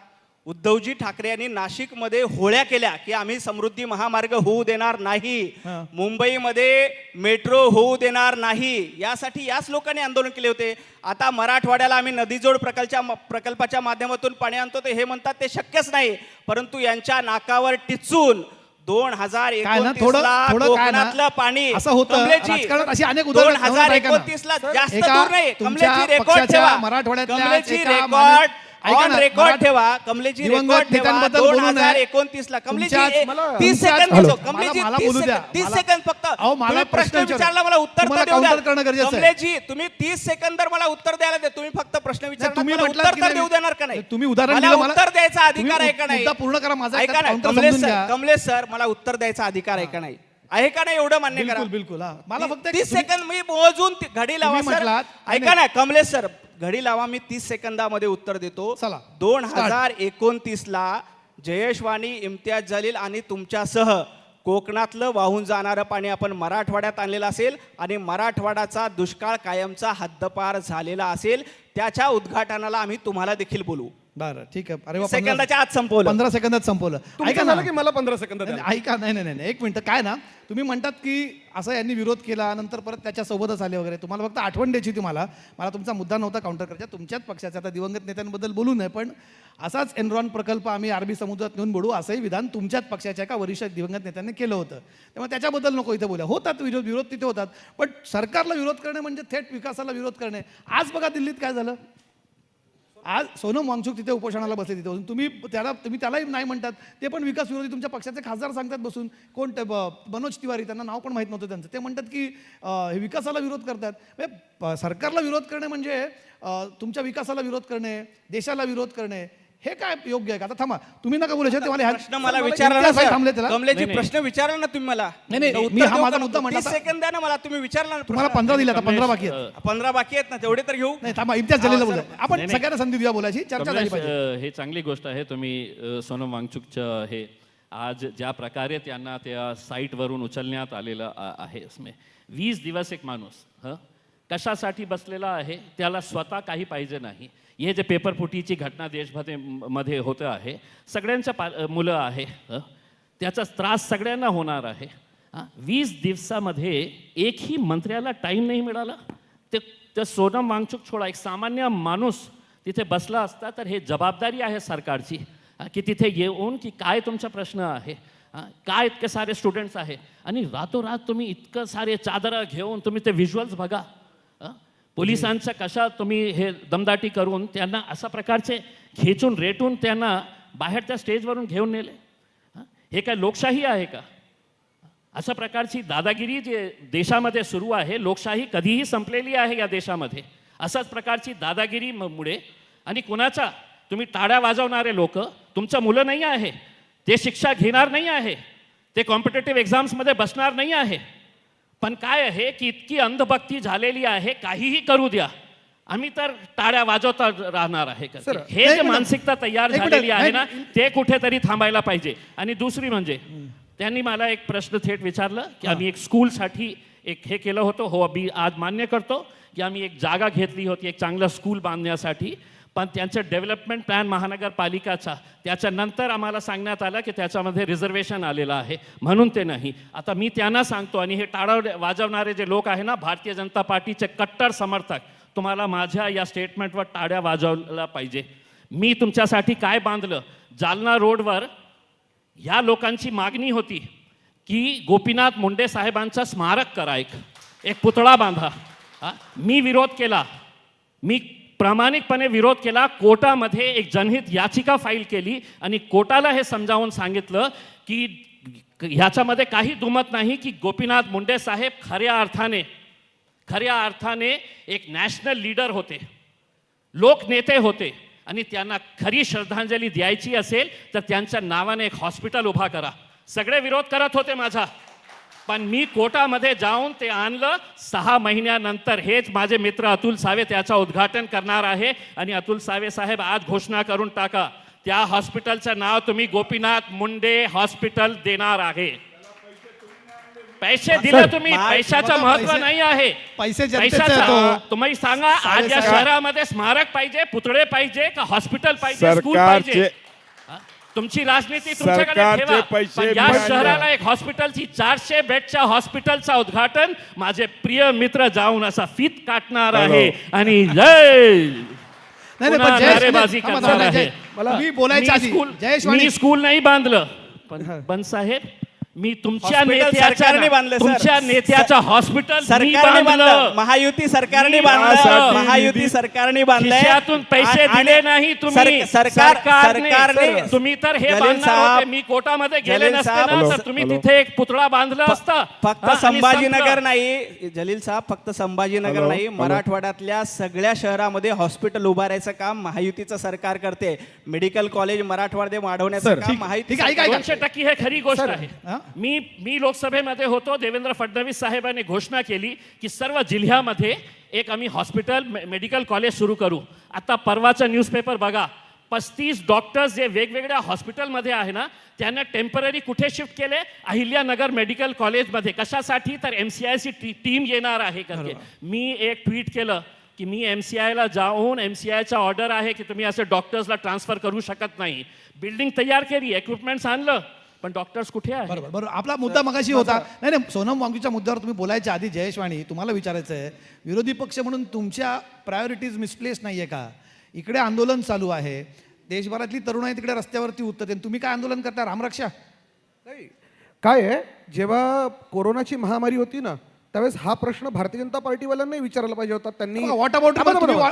उद्धवजी ठाकरे यांनी नाशिकमध्ये होळ्या केल्या की आम्ही समृद्धी महामार्ग होऊ देणार नाही, हां. मुंबईमध्ये मेट्रो होऊ देणार नाही, यासाठी याच लोकांनी आंदोलन केले होते. आता मराठवाड्याला आम्ही नदीजोड प्रकल्पाच्या माध्यमातून पाणी आणतो ते हे म्हणतात ते शक्यच नाही. परंतु यांच्या नाकावर टिचून काय ना, थोडं काय ना, कोकणातलं पाणी असं होतं. कमलेशजी, राजकारणात अशी अनेक उदाहरणं आहेत. नवनाथ, ऐका ना. 2029 ला जास्त एका दूर नाही. तुमच्या कमलेशजी रेकॉर्ड पक्षाच्या ठेवा. मराठवाड्यातल्या कमलेशजी एका रेकॉर्ड माणूस- ऐका ऑन ना, रेकॉर्ड ठेवा. कमलेशजी दिवंगत रेकॉर्ड ठेवा. नेत्यांबद्दल बोलू नये. 2029 ला कमलेशजी तुमच्याच- 30 सेकंद हॅलो. घेतो. कमलेशजी मला 30 बोलू द्या. सेकंद, 30 मला- सेकंद फक्त. अहो, मला तुम्ही प्रश्न प्रश्न विचारा. विचारला, मला उत्तर तुम्हाला तर देऊ द्या. counter करणं गरजेचं आहे. कमलेशजी, तुम्ही 30 सेकंद मला उत्तर द्यायला द्या. तुम्ही फक्त प्रश्न विचारला, तुम्ही मला म्हटलात उत्तर की तर नाही- देऊ देणार का नाही? तुम्ही उदाहरण मला दिलं, मला- उत्तर द्यायचा अधिकार तुम्ही आहे का नाही? मुद्दा पूर्ण करा माझा. ऐका ना, counter कमलेश समजून सर, घ्या. कमलेश सर, मला उत्तर द्यायचा अधिकार आहे का नाही? आहे का नाही एवढं मान्य करा. बिलकुल बिलकुल हा. मला फक्त 30 सेकंद मी मोजून घडी लावा तुम्ही सर. म्हटलात- ऐका ना कमलेश सर, घडी लावा, मी 30 सेकंदामध्ये उत्तर देतो. चला. 2029 ला जयेशवाणी, इम्तियाज जलील आणि तुमच्यासह कोकणातलं वाहून जाणारं पाणी आपण मराठवाड्यात आणलेलं असेल आणि मराठवाड्याचा दुष्काळ कायमचा हद्दपार झालेला असेल. त्याच्या उद्घाटनाला आम्ही तुम्हाला देखील बोलवू. बरं ठीक आहे. अरे वा, सेकंदाच्या आत संपवलं. 15 सेकंदात संपवलं. तुमचं ऐका ना, झालं की मला 15 सेकंद द्या. नाही, ऐका, नाही नाही नाही, एक मिनिट. काय ना, तुम्ही म्हणतात की असं यांनी विरोध केला, नंतर परत त्याच्यासोबतच आले वगैरे. तुम्हाला फक्त आठवण द्यायची होती मला तुमचा मुद्दा नव्हता काउंटर करायचा. तुमुच्याच पक्षाचा, आता दिवंगत नेत्यांबद्दल बोलू नये, पण असाच एनरॉन प्रकल्प आम्ही अरबी समुद्रात नेऊन बुडू असंही विधान तुमच्याच पक्षाच्या एका वरिष्ठ दिवंगत नेत्यांनी केलं होतं. त्यामुळे त्याच्याबद्दल नको इथे बोला. होतात विरोध तिथे होतात, पण सरकारला विरोध करणे म्हणजे थेट विकासाला विरोध करणे. आज बघा दिल्लीत काय झालं. आज सोनम वांगचुक तिथे उपोषणाला बसले, तिथे बसून तुम्ही त्यालाही नाही म्हणतात. ते पण विकास विरोधी तुमच्या पक्षाचे खासदार सांगतात बसून. कोण मनोज तिवारी, त्यांना नाव पण माहीत नव्हतं त्यांचं. ते म्हणतात की हे विकासाला विरोध करतात. म्हणजे सरकारला विरोध करणे म्हणजे तुमच्या विकासाला विरोध करणे, देशाला विरोध करणे, हे काय योग्य आहे का? आता थांबा, तुम्ही नका बोलायचे. प्रश्न मला विचारला ना थांबले सर. त्याला. कमलेशजी, प्रश्न विचारला ना तुम्ही मला. नाही, तर मी उत्तर हा देऊ माझा का? मुद्दा म्हणला. 30 सेकंद द्या ना मला. तुम्ही विचारला ना तुम्हाला प्रश्न. 15 दिले, आता 15 बाकी आहेत. 15 बाकी आहेत ना, तेवढे तर घेऊ. नाही थांबा, इम्तियाज जलीलला बोला. आपण सगळ्यांना संधी देऊया बोलायची, चर्चा झाली कमलेश, पाहिजे. हे चांगली गोष्ट आहे. तुम्ही सोनम वांगचुकचं हे आज ज्या प्रकारे त्यांना त्या साईटवरून उचलण्यात आलेलं आहे. इसमें 20 दिवस एक माणूस कशासाठी बसलेला आहे, त्याला स्वतः काही पाहिजे नाही. हे जे पेपरफुटीची घटना देशभरामध्ये होतं आहे, सगळ्यांच्या मुलं आहे, त्याचा त्रास सगळ्यांना होणार आहे. 20 दिवसामध्ये एकही मंत्र्याला टाईम नाही मिळाला. ते सोनम वांगचुक छोडा, एक सामान्य माणूस तिथे बसला असता तर हे जबाबदारी आहे सरकारची की तिथे येऊन की काय तुमचा प्रश्न आहे, काय इतके सारे स्टुडंट्स आहे, आणि रातोरात तुम्ही इतकं सारे चादरं घेऊन तुम्ही ते व्हिज्युअल्स बघा. पोलिसांच्या कशा तुम्ही हे दमदाटी करून त्यांना अशा प्रकारचे खेचून रेटून त्यांना बाहेर त्या स्टेजवरून घेऊन नेले. हे काय लोकशाही आहे का? अशा प्रकारची दादागिरी जे देशामध्ये सुरू आहे, लोकशाही कधीही संपलेली आहे या देशामध्ये. अशाच प्रकारची दादागिरी मुळे आणि कुणाचा तुम्ही टाळ्या वाजवणारे लोक तुमचं मुलं नाही आहे, ते शिक्षा घेणार नाही आहे, ते कॉम्पिटेटिव्ह एक्झाम्समध्ये बसणार नाही आहे. पण काय आहे की इतकी अंधभक्ती झालेली आहे, काहीही करू द्या, आम्ही तर टाळ्या वाजवता राहणार आहे. हे जे मानसिकता तयार झालेली आहे ना, ते कुठेतरी थांबायला पाहिजे. आणि दुसरी म्हणजे त्यांनी मला एक प्रश्न थेट विचारलं की आम्ही एक स्कूलसाठी एक हे केलं होतं. हो, आम्ही आज मान्य करतो की आम्ही एक जागा घेतली होती एक चांगलं स्कूल बांधण्यासाठी, पण त्यांचं डेव्हलपमेंट प्लॅन महानगरपालिकाचा त्याच्यानंतर आम्हाला सांगण्यात आलं की त्याच्यामध्ये रिझर्वेशन आलेलं आहे, म्हणून ते नाही. आता मी त्यांना सांगतो, आणि हे टाळा वाजवणारे जे लोक आहे ना, भारतीय जनता पार्टीचे कट्टर समर्थक, तुम्हाला माझ्या या स्टेटमेंटवर टाळ्या वाजवला पाहिजे. मी तुमच्यासाठी काय बांधलं? जालना रोडवर ह्या लोकांची मागणी होती की गोपीनाथ मुंडे साहेबांचं स्मारक करा, एक पुतळा बांधा. मी विरोध केला, मी प्रामाणिकपणे विरोध केला. कोर्टामध्ये एक जनहित याचिका फाईल केली आणि कोर्टाला हे समजावून सांगितलं की ह्याच्यामध्ये काही दुमत नाही की गोपीनाथ मुंडे साहेब खऱ्या अर्थाने एक नॅशनल लीडर होते, लोकनेते होते, आणि त्यांना खरी श्रद्धांजली द्यायची असेल तर त्यांच्या नावाने एक हॉस्पिटल उभा करा. सगळे विरोध करत होते माझा, पण मी कोर्टामध्ये जाऊन ते आणलं. 6 महिन्यानंतर हेच माझे मित्र अतुल सावे त्याचं उद्घाटन करणार आहे. आणि अतुल सावे साहेब, आज घोषणा करून टाका, त्या हॉस्पिटलचं नाव तुम्ही गोपीनाथ मुंडे हॉस्पिटल देणार आहे. पैसे दिले तुम्ही, पैशाचं महत्व नाही आहे. पैशाचं तुम्ही सांगा, आज या शहरामध्ये स्मारक पाहिजे, पुतळे पाहिजे का हॉस्पिटल पाहिजे, स्कूल पाहिजे? तुमची राजनीती तुमच्याकडे ठेवा, पण या शहराला एक हॉस्पिटलची 400 बेडच्या हॉस्पिटलचा उद्घाटन माझे प्रिय मित्र जाऊन असा फीत काटणार आहे आणि नारेबाजी करणार आहे. मी स्कूल नाही बांधलं, पण साहेब मी तुमच्या नेत्याचं हॉस्पिटल सरकारने बांधलं, महायुती सरकारने बांधलं, महायुती सरकारने बांधलं. त्यातून पैसे दिले नाही तुम्ही, सरकारने. तुम्ही तर हे बांधणार होते, मी कोर्टामध्ये गेले नसते ना, तर तुम्ही तिथे एक पुतळा बांधला असता. फक्त संभाजीनगर नाही जलील साहेब, फक्त संभाजीनगर नाही, मराठवाड्यातल्या सगळ्या शहरामध्ये हॉस्पिटल उभारायचं काम महायुतीचं सरकार करते. मेडिकल कॉलेज मराठवाड्यात वाढवण्याचं काम महायुती. 200% हे खरी गोष्ट आहे. मी लोकसभेमध्ये होतो, देवेंद्र फडणवीस साहेबांनी घोषणा केली की सर्व जिल्ह्यामध्ये एक आम्ही हॉस्पिटल मेडिकल कॉलेज सुरू करू. आता परवाचा न्यूजपेपर बघा, 35 डॉक्टर्स जे वेगवेगळ्या हॉस्पिटलमध्ये आहे ना, त्यांना टेम्पररी कुठे शिफ्ट केले? अहिल्यानगर मेडिकल कॉलेजमध्ये. कशासाठी? तर MCIC टीम येणार आहे. मी एक ट्विट केलं, की मी MCIला जाऊन MCIचा ऑर्डर आहे की तुम्ही असे डॉक्टर्सला ट्रान्सफर करू शकत नाही. बिल्डिंग तयार केली, इक्विपमेंट्स आणलं, पण डॉक्टर्स कुठे आहे? बरोबर बरोबर. आपला मुद्दा मगाशी होता. नाही नाही, सोनम वांगचूकच्या मुद्द्यावर तुम्ही बोलायच्या आधी जयेशवाणी तुम्हाला विचारायचं आहे, विरोधी पक्ष म्हणून तुमच्या प्रायोरिटीज मिसप्लेस नाहीये का? इकडे आंदोलन चालू आहे, देशभरातली तरुणाई तिकडे रस्त्यावरती उतरते, तुम्ही काय आंदोलन करता? रामरक्षा? नाही काय आहे, जेव्हा कोरोनाची महामारी होती ना त्यावेळेस हा प्रश्न भारतीय जनता पार्टीवाल्यांनाही विचारायला पाहिजे होता. त्यांनी वॉट अबाउट थांबा, थांबा.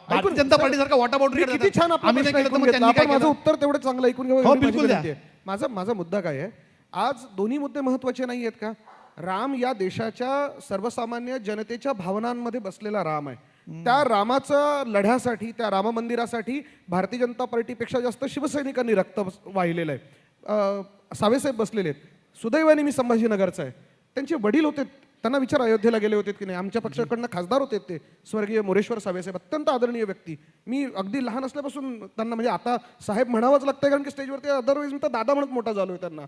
भारतीय जनता पार्टी सारखा वॉट अबाउट मी किती छान आपला प्रश्न ऐकून घेतला. आपण माझं उत्तर तेवढं चांगलं ऐकून घ्यावं हो, एवढी माझी बिलकुल द्या. विनंती आहे. माझा मुद्दा काय आहे, आज दोन्ही मुद्दे महत्वाचे नाही आहेत का? राम या देशाच्या सर्वसामान्य जनतेच्या भावनांमध्ये बसलेला राम आहे. त्या रामाच्या लढ्यासाठी, त्या राम मंदिरासाठी भारतीय जनता पार्टीपेक्षा जास्त शिवसैनिकांनी रक्त वाहिलेलं आहे. सावेसाहेब बसलेले आहेत. सुदैवाने मी संभाजीनगरचा आहे. त्यांचे वडील होते, त्यांना विचार अयोध्येला गेले होते की नाही. आमच्या पक्षाकडनं खासदार होते ते स्वर्गीय मोरेश्वर सावेसाहेब, अत्यंत आदरणीय व्यक्ती. मी अगदी लहान असल्यापासून त्यांना म्हणजे आता साहेब म्हणावंच लागतंय कारण की स्टेजवरती अदरवाईज मी तर दादा म्हणत मोठा झालोय त्यांना.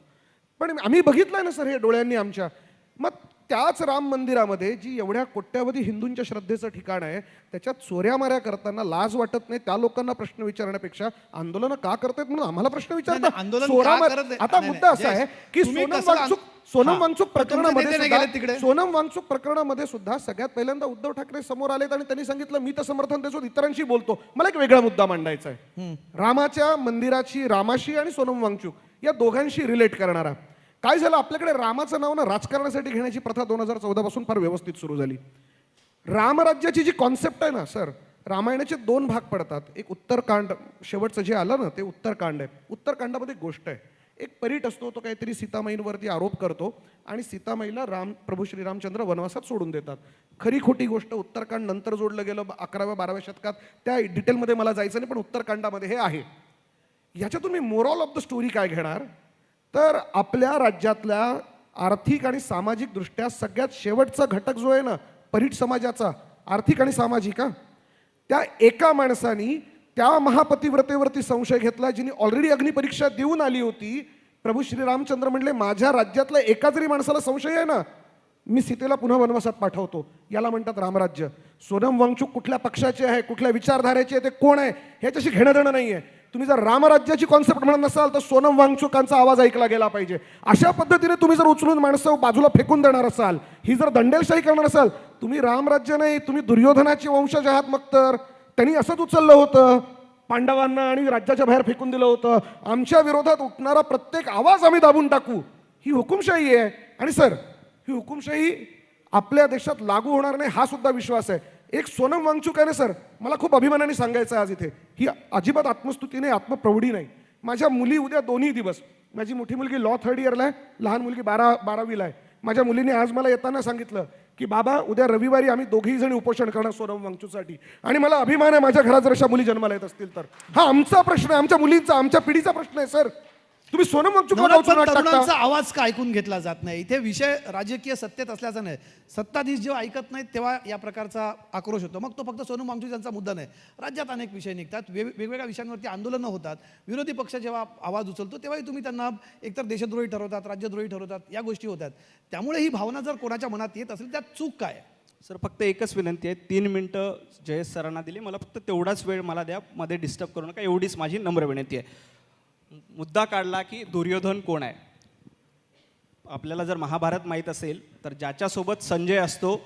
पण आम्ही बघितलंय ना सर हे डोळ्यांनी आमच्या. मग त्याच राम मंदिरामध्ये जी एवढ्या कोट्यावधी हिंदूंच्या श्रद्धेचं ठिकाण आहे त्याच्यात चोऱ्या माऱ्या करताना लाज वाटत नाही त्या लोकांना प्रश्न विचारण्यापेक्षा आंदोलन का करतायत म्हणून आम्हाला प्रश्न विचारतात. आंदोलन चोरा का मार- करत नाही? आता नाही, मुद्दा नाही, असा आहे की तुम्ही सोनम कसं वांगचूक तुमचे नेते नाही गेले तिकडे? सोनम वांगचूक प्रकरणामध्ये सुद्धा सगळ्यात पहिल्यांदा उद्धव ठाकरे समोर आलेत आणि त्यांनी सांगितलं मी तर समर्थन देतो, इतरांशी बोलतो. मला एक वेगळा मुद्दा मांडायचा आहे, रामाच्या मंदिराची, रामाशी आणि सोनम वांगचूक या दोघांशी रिलेट करणारा. काय झालं, आपल्याकडे रामाचं नाव ना राजकारणासाठी घेण्याची प्रथा 2014 पासून फार व्यवस्थित सुरू झाली. रामराज्याची जी कॉन्सेप्ट आहे ना सर, रामायणाचे 2 भाग पडतात. एक उत्तरकांड, शेवटचं जे आलं ना ते उत्तरकांड आहे. उत्तरकांडामध्ये एक गोष्ट आहे, एक परीट असतो, तो काहीतरी सीतामाईंवरती आरोप करतो आणि सीतामाईला प्रभू श्रीरामचंद्र वनवासात सोडून देतात. खरी खोटी गोष्ट उत्तरकांड नंतर जोडलं गेलं 11व्या-12व्या शतकात, त्या डिटेलमध्ये मला जायचं नाही, पण उत्तरकांडामध्ये हे आहे. ह्याच्यातून मी मोरल ऑफ द स्टोरी काय घेणार, तर आपल्या राज्यातल्या आर्थिक आणि सामाजिक दृष्ट्या सगळ्यात शेवटचा घटक जो आहे ना परीट समाजाचा, आर्थिक आणि सामाजिक, त्या एका माणसानी त्या महापतिव्रतेवरती संशय घेतला जिने ऑलरेडी अग्निपरीक्षा देऊन आली होती. प्रभू श्रीरामचंद्र म्हणले माझ्या राज्यातल्या एका जरी माणसाला संशय आहे ना मी सीतेला पुन्हा वनवासात पाठवतो. याला म्हणतात रामराज्य. सोनम वांगचूक कुठल्या पक्षाचे आहे, कुठल्या विचारधारेचे आहे, ते कोण आहे ह्याच्याशी घेणं देणं नाही आहे. तुम्ही जर रामराज्याची कॉन्सेप्ट म्हणत नसाल तर सोनम वांगचुकांचा आवाज ऐकला गेला पाहिजे. अशा पद्धतीने तुम्ही जर उचलून माणसं बाजूला फेकून देणार असाल, ही जर दंडेलशाही करणार असाल, तुम्ही रामराज्य नाही, तुम्ही दुर्योधनाचे वंशज आहात. मग तर त्यांनी असंच उचललं होतं, पांडवांना आणि राज्याच्या बाहेर फेकून दिलं होतं. आमच्या विरोधात उठणारा प्रत्येक आवाज आम्ही दाबून टाकू, ही हुकुमशाही आहे. आणि सर ही हुकुमशाही आपल्या देशात लागू होणार नाही हा सुद्धा विश्वास आहे. एक सोनम वांगचूक आहे ना सर, मला खूप अभिमानाने सांगायचं आहे आज इथे, ही अजिबात आत्मस्तुती नाही, आत्मप्रौढी नाही. माझ्या मुली उद्या दोन्ही दिवस, माझी मोठी मुलगी लॉ 3rd इयरला आहे, लहान मुलगी 12वीला आहे. माझ्या मुलीने आज मला येताना सांगितलं की बाबा उद्या रविवारी आम्ही दोघेही जणी उपोषण करणार सोनम वांगचूकसाठी. आणि मला अभिमान आहे माझ्या घरात जर अशा मुली जन्माला येत असतील तर. हा आमचा प्रश्न आहे, आमच्या मुलींचा, आमच्या पिढीचा प्रश्न आहे सर. तुम्ही सोनम वांगचूकला तरुणांचा आवाज का ऐकून घेतला जात नाही? इथे विषय राजकीय सत्तेत असल्याचा नाही. सत्ताधीश जेव्हा ऐकत नाहीत तेव्हा या प्रकारचा आक्रोश होतो. मग तो फक्त सोनम वांगचूक यांचा मुद्दा नाही, राज्यात अनेक विषय निघतात, वेगवेगळ्या विषयांवरती आंदोलनं होतात. विरोधी पक्ष जेव्हा आवाज उचलतो तेव्हाही तुम्ही त्यांना एकतर देशद्रोही ठरवतात, राज्यद्रोही ठरवतात, या गोष्टी होतात. त्यामुळे ही भावना जर कोणाच्या मनात येत असेल त्यात चूक काय? सर फक्त एकच विनंती आहे, 3 मिनटं जयेश सरांना दिली, मला फक्त तेवढाच वेळ मला द्या, मध्ये डिस्टर्ब करू नका, एवढीच माझी नम्र विनंती आहे. मुद्दा काढला की दुर्योधन कोण आहे. आपल्याला जर महाभारत माहीत असेल तर ज्याच्यासोबत संजय असतो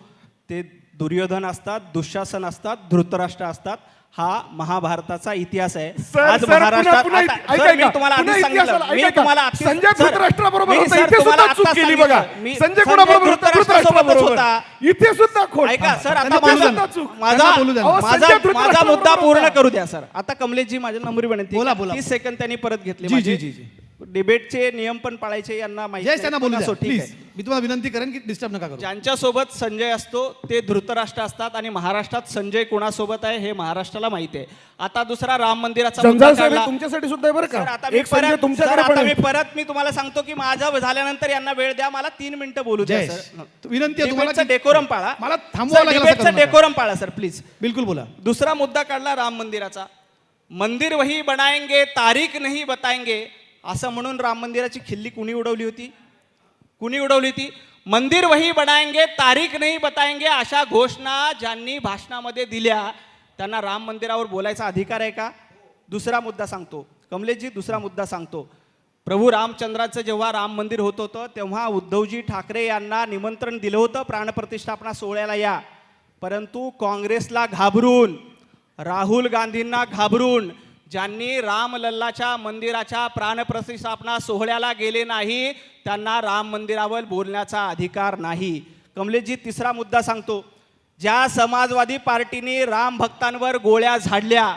ते दुर्योधन असतात, दुःशासन असतात, धृतराष्ट्र असतात. हा महाभारताचा इतिहास आहे. आज महाराष्ट्रात तुम्हाला आधी सांगितलं, मी तुम्हाला संजय धृतराष्ट्राबरोबर होता, सर, इथे तुम्हाला सुद्धा चूक आता केली सांगितलं. बघा. मी संजय कोणाबरोबर होता? धृतराष्ट्रासोबतच होता. इथे सुद्धा खोट. ऐका सर, आता त्यांना बोलू द्या. माझा बोलू द्या. अहो, संजय माझा धृतराष्ट्राबरोबर मुद्दा होता. पूर्ण करू द्या सर. आता कमलेशजी माझ्या नंबरी विनंती, बोला, बोला. 30 सेकंद त्यांनी परत घेतले. जी, जी, जी, जी. डिबेटचे नियम पण पाळायचे यांना माहिती जयेश त्यांना बोलू द्या असो, ठीक प्लीज. आहे. मी तुम्हाला विनंती करेन की डिस्टर्ब नका करू. ज्यांच्यासोबत संजय असतो ते धृतराष्ट्र असतात आणि महाराष्ट्रात संजय कोणासोबत आहे हे महाराष्ट्राला माहिती आहे. आता दुसरा राम मंदिराचा मुद्दा जंजाळ साहेब काढला. तुमच्यासाठी सुद्धा आहे बरं सर, आता का. मी एक संजय परत- तुमच्याकडे सर, पण आता आहे. मी परत मी तुम्हाला सांगतो की माझं झाल्यानंतर यांना वेळ द्या, मला 3 मिनिटं बोलू द्या जयेश, सर. विनंती आहे तुम्हाला की- डेकोरम पाळा. मला थांबवावं लागेल असं डिबेटचं करू नका. डेकोरम पाळा सर प्लीज. बिलकुल बोला. दुसरा मुद्दा काढला राम मंदिराचा. मंदिर वही बनाएंगे, तारीख नहीं बताएंगे असं म्हणून राम मंदिराची खिल्ली कुणी उडवली होती? कुणी उडवली होती? मंदिर वही बनाएंगे, तारीख नाही बताएंगे, अशा घोषणा ज्यांनी भाषणामध्ये दिल्या त्यांना राम मंदिरावर बोलायचा अधिकार आहे का? दुसरा मुद्दा सांगतो कमलेशजी, दुसरा मुद्दा सांगतो. प्रभू रामचंद्राचं जेव्हा राम मंदिर होत होतं तेव्हा उद्धवजी ठाकरे यांना निमंत्रण दिलं होतं प्राणप्रतिष्ठापना सोहळ्याला या, परंतु काँग्रेसला घाबरून, राहुल गांधींना घाबरून ज्यांनी रामलल्लाच्या मंदिराच्या प्राणप्रतिष्ठापना सोहळ्याला गेले नाही त्यांना राम मंदिरावर बोलण्याचा अधिकार नाही. कमलेशजी, तिसरा मुद्दा सांगतो. ज्या समाजवादी पार्टीने राम भक्तांवर गोळ्या झाडल्या,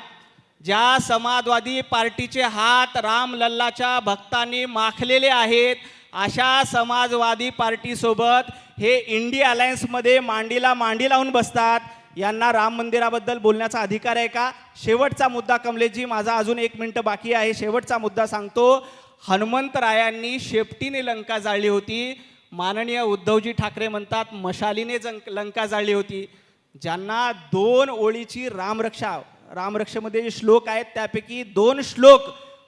ज्या समाजवादी पार्टीचे हात रामलल्लाच्या भक्तांनी माखलेले आहेत, अशा समाजवादी पार्टीसोबत हे इंडिया अलायन्समध्ये मांडीला मांडी लावून बसतात. यांना राम मंदिराबद्दल बोलण्याचा अधिकार आहे का? शेवटचा मुद्दा कमलेशजी, माझा अजून 1 मिनिट बाकी आहे. शेवटचा मुद्दा सांगतो. हनुमंतरायांनी शेपटीने लंका जाळली होती, माननीय उद्धवजी ठाकरे म्हणतात मशालीने लंका जाळली होती. ज्यांना 2 ओळीची रामरक्षेमध्ये जे श्लोक आहेत त्यापैकी 2 श्लोक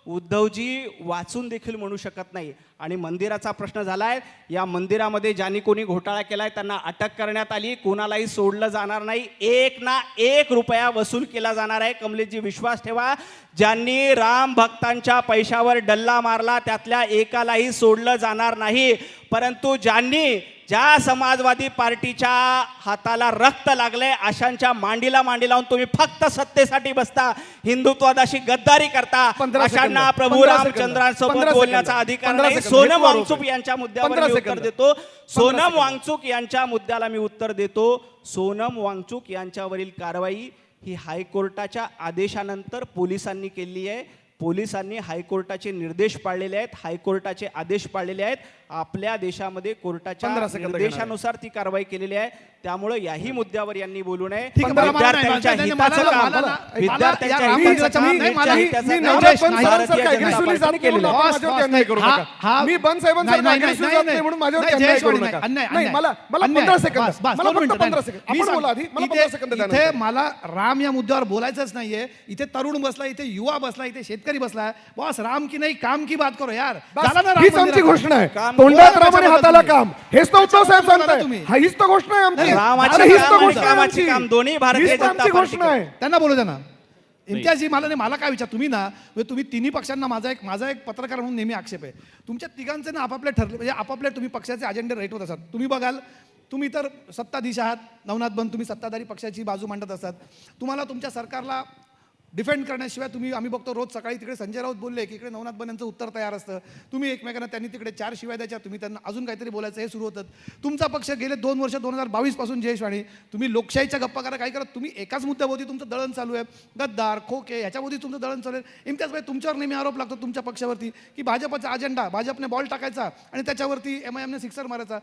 उद्धवजी वाचून देखील म्हणू शकत नाही. आणि मंदिराचा प्रश्न झालाय, या मंदिरामध्ये ज्यांनी कोणी घोटाळा केलाय त्यांना अटक करण्यात आली, कोणालाही सोडलं जाणार नाही, 1 ना 1 रुपया वसूल केला जाणार आहे. कमलेशजी, विश्वास ठेवा, ज्यांनी राम भक्तांच्या पैशावर डल्ला मारला त्यातल्या एकालाही सोडलं जाणार नाही. परंतु ज्या समाजवादी पार्टीच्या हाताला रक्त लागले अशांच्या मांडीला मांडी लावून तुम्ही फक्त सत्तेसाठी बसता, हिंदुत्वादाशी गद्दारी करता, 15 अशांना सेकंद, प्रभू 15 सेकंद, रामचंद्रांसोबत 15 बोलण्याचा सेकंद, अधिकार 15 नाही. सेकंद, सोनम बरोबर. वांगचुक यांच्या मुद्द्यावर 15 मी उत्तर सेकंद. देतो. 15 सोनम सेकंद. वांगचुक यांच्या मुद्द्याला मी उत्तर देतो. सोनम वांगचुक यांच्यावरील कारवाई ही हायकोर्टाच्या आदेशानंतर पोलिसांनी केली आहे. पोलिसांनी हायकोर्टाचे निर्देश पाळलेले आहेत, हायकोर्टाचे आदेश पाळलेले आहेत. आपल्या देशामध्ये कोर्टाच्या 15 सेकंद निर्देशानुसार ती कारवाई केलेली आहे. त्यामुळे याही मुद्द्यावर यांनी बोलू नये. ठीक आहे, मला नाही, विद्यार्थ्यांच्या मला नाही, हिताचं मला- काम, मला- मला- विद्यार्थ्यांच्या या हिताचं रामचंद्राच्या काम, नाही, मला- हिताचं मी काम नवनाथ भारतीय बन साहेबांसारखं जनता aggressively जात पार्टीने नाही म्हणून केलेलं आहे. माझ्यावर अन्याय करू नका. मी बन साहेबांसारखं aggressively जात नाही म्हणून माझ्यावर अन्याय करू नका. नाही, मला 15 सेकंद, मला फक्त 15 सेकंद. आपण बोला आधी, मला 15 सेकंद द्या. इथे मला राम या मुद्द्यावर बोलायचंच नाहीये. इथे तरुण बसला, इथे युवा बसला, इथे शेतकरी बसला. बॉस, राम की नाही काम की बात करो यार. झाला ना राम हीच आमची मंदिराचं. घोषणा आहे. काम तोंडात बोला राम आणि कशाबद्दल हाताला तुम्ही? काम, हेच तर उद्धव साहेब बोला सांगताय. तुम्ही. हीच तर घोषणा आहे आमची. रामाचे अरे हीच काम तर आणि घोषणा आहे कामाचे आमची. काम दोन्ही भारतीय हीच तर जनता आमची पार्टी घोषणा आहे. त्यांना बोलू द्या ना. इम्तियाजी, मला काय विचार, तुम्ही ना म्हणजे तुम्ही तिन्ही पक्षांना माझा एक पत्रकार म्हणून नेहमी आक्षेप आहे, तुमच्या तिघांचे ना आपापले ठरले म्हणजे आपापले तुम्ही पक्षाचे अजेंडे रेटवत असतात. तुम्ही बघाल, तुम्ही तर सत्ताधीश आहात, नवनाथ बन, तुम्ही सत्ताधारी पक्षाची बाजू मांडत असतात. तुम्हाला तुमच्या सरकारला डिफेंड करण्याशिवाय आम्ही बघतो रोज सकाळी तिकडे संजय राऊत बोलले की इकडे नवनाथ बन यांचं उत्तर तयार असतं. तुम्ही एकमेकांना, त्यांनी तिकडे 4 शिव्या द्यायच्या, तुम्ही त्यांना अजून काहीतरी बोलायचं, हे सुरू होतं. तुमचा पक्ष गेले 2 वर्ष 2022 पासून जयेशवाणी तुम्ही लोकशाहीच्या गप्पा करा, काय करत तुम्ही एकाच मुद्द्याभोवती तुमचं दळण चालू आहे. गद्दार, खोके ह्याच्याभोवती तुमचं दळण चालू आहे. इम्तियाज भाई, तुमच्यावर नेहमी आरोप लागतो तुमच्या पक्षावरती की भाजपचा अजेंडा, भाजपने बॉल टाकायचा आणि त्याच्यावरती MIM ने सिक्सर मारायचा.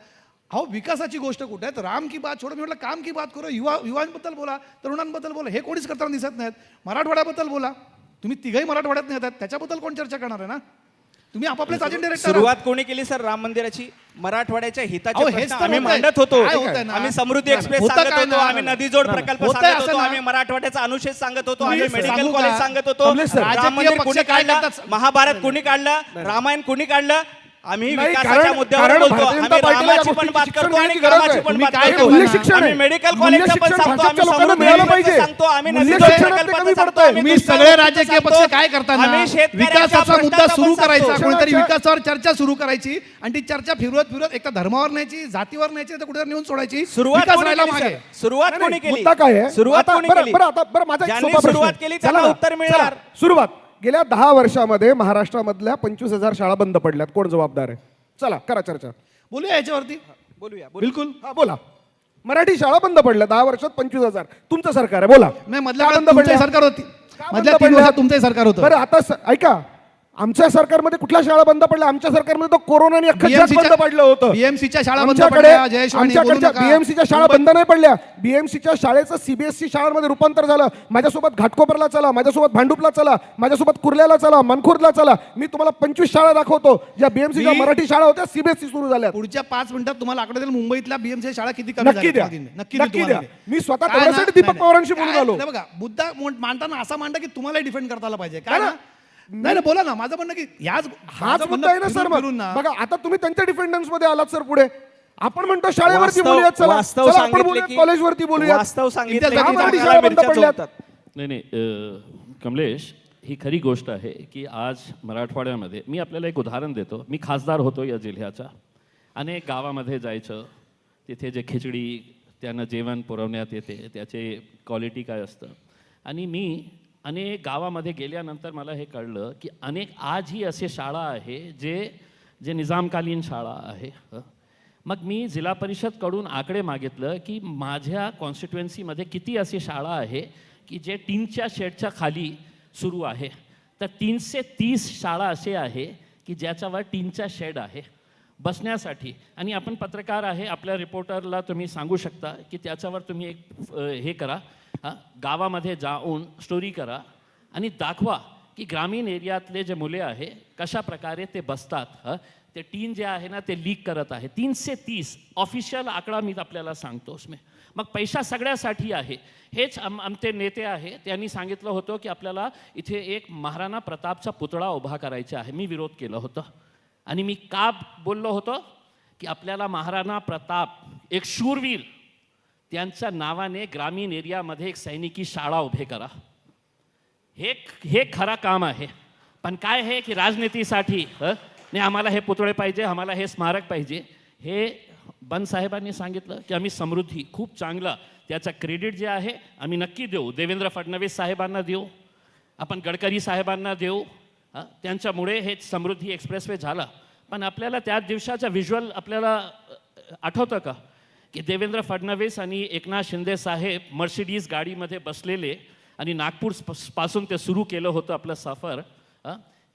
अहो, विकासाची गोष्ट कुठे आहे? राम की बात छोडो, मी म्हटलं काम की बात करो. युवांबद्दल बोला, तरुणांबद्दल बोला. हे कोणीच करताना दिसत नाहीत. मराठवाड्याबद्दल बोला. तुम्ही तिघही मराठवाड्यात नाही येतात, त्याच्याबद्दल कोण चर्चा करणार आहे ना? तुम्ही आपापलेच अजेंडे रेट करा. सुरुवात कोणी केली सर राम मंदिराची? मराठवाड्याच्या हिताचे अहो, हेच प्रश्न तर आम्ही होतंय. मांडत होतो. काय होतंय ना? आम्ही समृद्धी एक्सप्रेस होतं सांगत काय होतो, ना? आम्ही नदीजोड प्रकल्प होतंय सांगत असं होतो, ना? आम्ही मराठवाड्याचा अनुशेष सांगत होतो, तुम्ही आम्ही मेडिकल सांगू कॉलेज का? सांगत होतो. कमलेश सर, राम राजकीय मंदिर पक्ष कुणी काय काढलं? करतात? महाभारत कुणी काढलं? रामायण कुणी काढलं? आम्ही नाही, विकासाच्या कारण- मुद्द्यावर कारण बोलतो, भारतीय जनता आम्ही पार्टीला या रामाची पण गोष्टीची बात शिक्षण करतो आणि देण्याची गरज आहे. कामाची पण तुम्ही बात काय करतो. मूल्य शिक्षण आहे. आम्ही मेडिकल मूल्य कॉलेजचं पण शिक्षण सांगतो, आम्ही भाजपच्या लोकांना समृद्धी मिळालं एक्सप्रेसचं पाहिजे. सांगतो, आम्ही मूल्य नदीजोड शिक्षणात ते प्रकल्पाचं कमी सांगतो, पडतंय. आम्ही तुम्ही दुष्काळ सगळे मुक्तीचं राजकीय सांगतो. पक्ष काय करताना आम्ही शेतकऱ्यांच्या विकासाचा मुद्दा प्रश्नाचं सुरू पण करायचा, सांगतो. कोणीतरी विकासावर चर्चा सुरू करायची आणि ती चर्चा फिरवत एक तर धर्मावर न्यायची, जातीवर न्यायची, तर कुठे नेऊन सोडायची. सुरुवात विकास कोणी राहिला केली, मागे. सर? सुरुवात नाही, कोणी नाही, केली? मुद्दा काय आहे? सुरुवात आता कोणी बरं केली? बरं माझा एक ज्यांनी सोपा प्रश्न सुरुवात आहे. केली चला त्यांना ना, उत्तर चला, मिळणार. सुरुवात. गेल्या 10 वर्षामध्ये महाराष्ट्रामधल्या 25,000 शाळा बंद पडल्यात. कोण जबाबदार आहे? चला करा चर्चा. बोलूया याच्यावरती. बोलूया. बिलकुल. हा बोला. मराठी शाळा बंद पडल्या 10 वर्षात 25,000. तुमचं सरकार आहे, बोला. नाही, मधल्या का काळात बंद तुमचंही पडल्या? सरकार होती. का मधल्या बंद 3 पडल्या? वर्षात तुमचंही सरकार होतं. बरं आता ऐका, आमच्या सरकारमध्ये कुठल्या शाळा बंद पडल्या? आमच्या सरकारमध्ये तो कोरोनाने अख्खं जग BMC च्या- बंद पडलं होतं. BMC-च्या शाळा बंद आमच्याकडे पडल्या, जयेशवाणी, बोलू आमच्याकडच्या नका. BMC-च्या शाळा बंद नाही पडल्या. BMC-च्या शाळेचं CBSE शाळांमध्ये रूपांतर झालं. माझ्यासोबत घाटकोपरला चला, माझ्यासोबत भांडुपला चला, माझ्यासोबत कुर्ल्याला चला, मनखुर्दला चला. मी तुम्हाला 25 शाळा दाखवतो ज्या BMC-च्या मराठी शाळा होत्या, CBSE सुरू झाल्या. पुढच्या 5 मिनिटात तुम्हाला आकडे देईल मुंबईतल्या BMC शाळा किती कमी नक्की द्या, झाल्या. नक्की देईल द्या. तुम्हाला. मी स्वतः काय ना? तेवढ्यासाठी दीपक नाही, पवारांशी काय- बोलून आलो. नाही बघा, मुद्दा मांडताना असा मांडा की तुम्हाला डिफेंड करता आला पाहिजे. काय नाही ना? नाही ना, बोला ना. माझं म्हणणं की हाच मुद्दा आहे ना सर. मग बघा, आता तुम्ही त्यांच्या डिफेंडन्स मध्ये आलात सर पुढे. आपण म्हणतो शाळेवरती वास्तव- बोलूया, चला वास्तव चला आपण सांगितले बोलूया की- कॉलेजवरती बोलूया. वास्तव सांगितले इम्तियाज की दादा, मराठी नाकाला शाळा बंद मिरच्या पडल्यात. चोळतात. नाही कमलेश, ही खरी गोष्ट आहे की आज मराठवाड्यामध्ये मी आपल्याला एक उदाहरण देतो. मी खासदार होतो या जिल्ह्याचा. अनेक गावामध्ये जायचं, तिथे जे खिचडी त्यांना जेवण पुरवण्यात येते त्याचे क्वालिटी काय असतं. आणि मी अनेक गावामध्ये गेल्यानंतर मला हे कळलं की अनेक आजही असे शाळा आहे जे निजामकालीन शाळा आहे. मग मी जिल्हा परिषदकडून आकडे मागितलं की माझ्या कॉन्स्टिट्युएन्सीमध्ये किती अशी शाळा आहे की जे टीनच्या शेडच्या खाली सुरू आहे. तर 330 शाळा असे आहे की ज्याच्यावर टीनचा शेड आहे बसण्यासाठी. आणि आपण पत्रकार आहे, आपल्या रिपोर्टरला तुम्ही सांगू शकता की त्याच्यावर तुम्ही एक हे करा, गावामध्ये जाऊन स्टोरी करा आणि दाखवा की ग्रामीण एरियातले जे मुले आहे कशा प्रकारे ते बसतात. ते टीन जे आहे ना ते लीक करत आहे. 330 ऑफिशियल आकडा मी आपल्याला सांगतो. मग पैसा सगळ्यासाठी आहे. हेच आमचे नेते आहे त्यांनी सांगितलं होतं की आपल्याला इथे एक महाराणा प्रतापचा पुतळा उभा करायचा आहे. मी विरोध केला होता. आणि मी का बोललो होतो की आपल्याला महाराणा प्रताप एक शूरवीर त्यांच्या नावाने ग्रामीण एरियामध्ये एक सैनिकी शाळा उभे करा. हे खरा काम आहे. पण काय आहे की राजनीतीसाठी नाही आम्हाला हे पुतळे पाहिजे, आम्हाला हे स्मारक पाहिजे. हे बन साहेबांनी सांगितलं की आम्ही समृद्धी खूप चांगला त्याचा क्रेडिट जे आहे आम्ही नक्की देऊ. देवेंद्र फडणवीस साहेबांना देऊ, आपण गडकरी साहेबांना देऊ. त्यांच्यामुळे हे समृद्धी एक्सप्रेसवे झाला. पण आपल्याला त्या दिवसाचा व्हिज्युअल आपल्याला आठवतं का की देवेंद्र फडणवीस आणि एकनाथ शिंदे साहेब मर्सिडीज गाडीमध्ये बसलेले आणि नागपूर पासून ते सुरू केलं होतं आपलं सफर.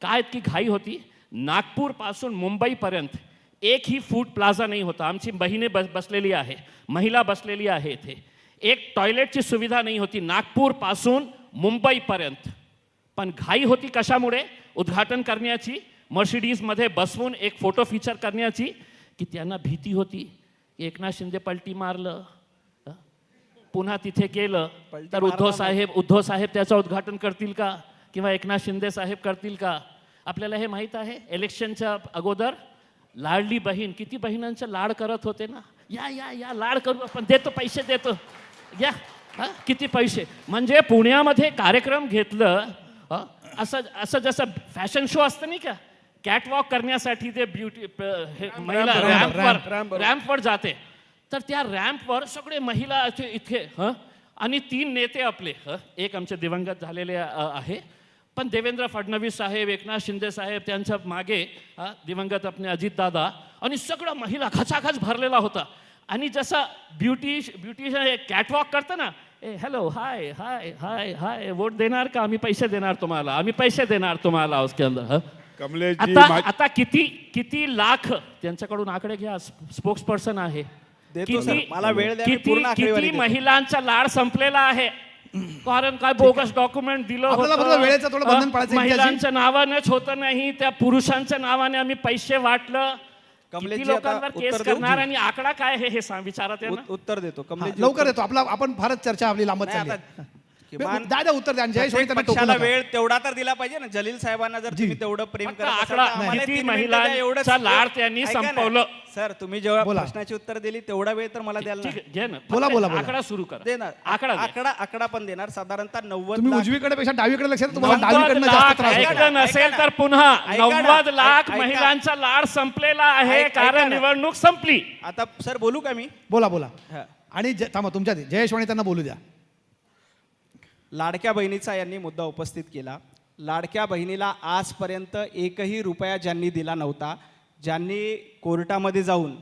काय इतकी घाई होती. नागपूरपासून मुंबईपर्यंत एकही फूड प्लाझा नाही होता. आमची बहिणी बसलेली आहे, महिला बसलेली आहे. इथे एक टॉयलेटची सुविधा नाही होती नागपूरपासून मुंबईपर्यंत. पण घाई होती कशामुळे? उद्घाटन करण्याची, मर्सिडीजमध्ये बसवून एक फोटो फीचर करण्याची. की त्यांना भीती होती एकनाथ शिंदे पलटी मारलं, पुन्हा तिथे केलं तर उद्धव साहेब त्याचं उद्घाटन करतील का किंवा एकनाथ शिंदे साहेब करतील का? आपल्याला हे माहीत आहे. इलेक्शनच्या अगोदर लाडली बहीण किती बहिणांचं लाड करत होते ना. या या या लाड करू आपण, देतो पैसे देतो या. किती पैसे म्हणजे पुण्यामध्ये कार्यक्रम घेतलं. असं जसं फॅशन शो असतं नाही का, कॅटवॉक करण्यासाठी ते ब्युटी महिला रॅम्पवर जाते. तर त्या रॅम्पवर सगळे महिला इथे आणि 3 नेते आपले, एक आमचे दिवंगत झालेले आहे. पण देवेंद्र फडणवीस साहेब, एकनाथ शिंदे साहेब, त्यांच्या मागे दिवंगत आपले अजितदादा आणि सगळं महिला खचाखच भरलेला होता. आणि जसं ब्युटिशियन कॅटवॉक करतं ना, हॅलो हाय हाय हाय हाय, वोट देणार का? आम्ही पैसे देणार तुम्हाला, आम्ही पैसे देणार तुम्हाला. उसके अंदर आता किती लाख त्यांच्याकडून आकडे घ्या. स्पोक्स पर्सन आहे. मला वेळ द्या, मी पूर्ण आकडेवारी किती देतो. महिलांचा लाड संपलेला आहे. कारण काय बोगस डॉक्युमेंट दिलं आपल्याला फक्त वेळेचं थोडं बंधन पाळायचं. महिलांच्या नावानेच होतं नाही, त्या पुरुषांच्या नावाने आम्ही पैसे वाटलं. किती लोकांवर केस करणार आणि आकडा काय आहे हे विचारा त्यांना. उत्तर देतो कमलेश. लवकर येतो. आपण फारच चर्चा आपली लांबत चालली आहे. द्या उत्तर द्या. जयेश वाणी त्यांना टोकू पक्षाला नका. वेळ तेवढा तर दिला पाहिजे ना. जलील साहेबांना जर तुम्ही तेवढं प्रेम फक्त करत असाल आकडा तर आम्हाला किती 3 मिनिटं द्या, एवढंच. महिलांचा लाड त्यांनी ऐका ना. संपवलं. सर तुम्ही जेव्हा बोला. प्रश्नाची उत्तर दिली तेवढा वेळ तर मला द्याल ना. ठीक आहे, घे ना. बोला, फक्त बोला, बोला. आकडा सुरू करा. देणार आकडा द्या. आकडा पण देणार. साधारणतः 90 तुम्ही लाख. उजवीकडे पेक्षा डावीकडे लक्ष द्या. तुम्हाला 90 डावीकडनं जास्त लाख त्रास होतो. ऐकलं नसेल तर पुन्हा ऐका ना. 90 लाख ऐका. महिलांचा लाड संपलेला आहे. ऐका कारण ना. निवडणूक संपली. आता सर बोलू का मी? बोला हा. आणि थांबा तुमच्या जयेश वाणी त्यांना बोलू द्या. लाडक्या बहिणीचा यांनी मुद्दा उपस्थित केला. लाडक्या बहिणीला आजपर्यंत एकही रुपया ज्यांनी दिला नव्हता, ज्यांनी कोर्टामध्ये जाऊन,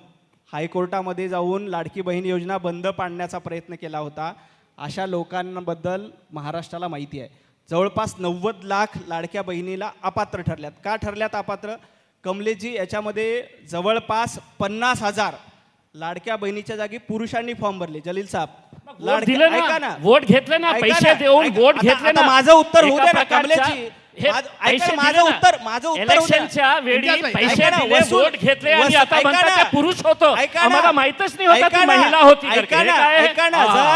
हायकोर्टामध्ये जाऊन लाडकी बहीण योजना बंद पाडण्याचा प्रयत्न केला होता, अशा लोकांबद्दल महाराष्ट्राला माहिती आहे. जवळपास 90 लाख लाडक्या बहिणीला अपात्र ठरल्यात. का ठरल्यात अपात्र? कमलेशजी, याच्यामध्ये जवळपास 50,000 लाडक्या बहिणीच्या जागी पुरुषांनी फॉर्म भरले. जलील साहेब, वोट दिलं ऐका ना, वोट घेतले ना, पैसे देऊन वोट घेतले ना. माझं उत्तर होऊ एका दे ना प्रकारच्या कमलेशजी. हे पैसे दिले ना. इलेक्शनच्या वेळी पैसे दिले, वोट घेतले आणि आता म्हणतात ते पुरुष होतो. आम्हाला माहितच नाही होता ती महिला होती.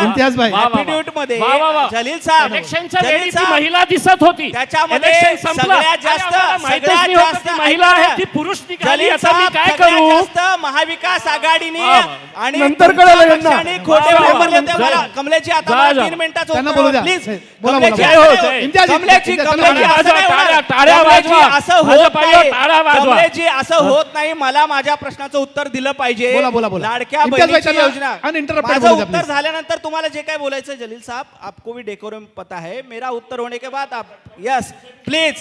इम्तियाज भाई. मध्ये वा, वा, वा. जलील साहेब, इलेक्शनच्या जलील वेळी ती साहेब, महिला दिसत होती. त्याच्यामध्ये इलेक्शन संपलं सगळ्यात जास्त आणि आम्हाला माहितच सगळ्यात नाही होतं जास्त ती महिला आहे, ती पुरुष निघाली. आता मी काय करू? महाविकास आघाडीने वा. आणि नंतर कळालं यांना. पक्षाने खोटे वा, वा, पेपर लिहिले. वा. मला कमलेची आता जा, मला जा. 3 मिनिटाचं त्यांना उत्तर बोलू द्या. प्लीज. बोला, कमलेची बोला. काय होत असं- आहे? इम्तियाज, कमलेची इम्तियाज, कमलेची टाळ्या असं नाही वाजवा, होणार. टाळ्या कमलेची वाजवा. असं होत भाजपाला नाही. टाळ्या वाजवा. कमलेची असं होत नाही. मला माझ्या प्रश्नाचं उत्तर दिलं पाहिजे. बोला, बोला, बोला. लाडक्या इम्तियाज भाई, बहिणीची त्यांना योजना. uninterrupted माझं बोलू द्या, उत्तर please. झाल्यानंतर तुम्हाला जे काय बोलायचं जलील साहब, आपको भी डेकोरम पता है. मेरा उत्तर होने के बाद आप यस प्लीज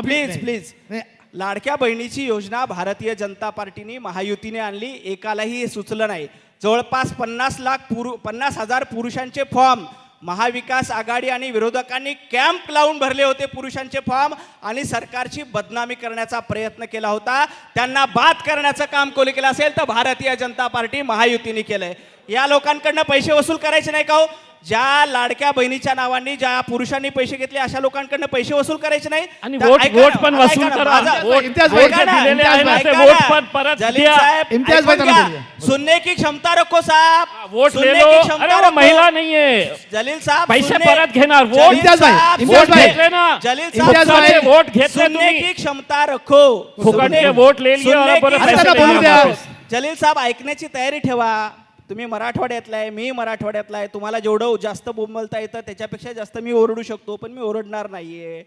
प्लीज नाही. प्लीज. नाही. लाडक्या बहिणीची योजना भारतीय जनता पार्टीने महायुतीने आणली. एकालाही हे सुचलं नाही. जवळपास 50,000 पुरुषांचे फॉर्म महाविकास आघाडी आणि विरोधकांनी कॅम्प लावून भरले होते. पुरुषांचे फॉर्म आणि सरकारची बदनामी करण्याचा प्रयत्न केला होता. त्यांना बाद करण्याचं काम कोणी केलं असेल तर भारतीय जनता पार्टी महायुतीने केलंय. या लोकांकडनं पैसे वसूल करायचे नाही का हो? ज्या लाडक्या बहिणीच्या नावाने ज्या पुरुषांनी पैसे घेतले अशा लोकांकडनं पैसे वसूल करायचे नाही. आणि तर वोट ऐका वोट ना, पण आता वसूल ऐका ना, करा. माझं- वोट इम्तियाज वोट भाई, जे दिलेले आहे ना, ते ऐका वोट ना. पण परत जलील द्या. साहेब, इम्तियाज भाई, ऐकून त्यांना घ्या. बोलू द्या. सुनने की क्षमता रखो साहब. वोट सुनने ले की लो. क्षमता अरे वो रखो. महिला नाहीये. जलील साहब पैसे सुनने- परत घेणार. जलील वोट इम्तियाज भाई, साहब, इम्तियाज सुनने- भाई. घेतले ना. जलील इम्तियाज साहब, भाई. सुनने- वोट घेतले सुनने तुम्ही. की क्षमता रखो. फुकट के सुनने- वोट ले लिए और सुनने परत की पैसे क्षमता बोलू द्या. रखो. जलील साहेब ऐकण्याची तयारी ठेवा. तुम्ही मराठवाड्यातला आहे, मी मराठवाड्यातला आहे. तुम्हाला जेवढं जास्त बोंबलता येतं त्याच्यापेक्षा जास्त मी ओरडू शकतो, पण मी ओरडणार नाहीये.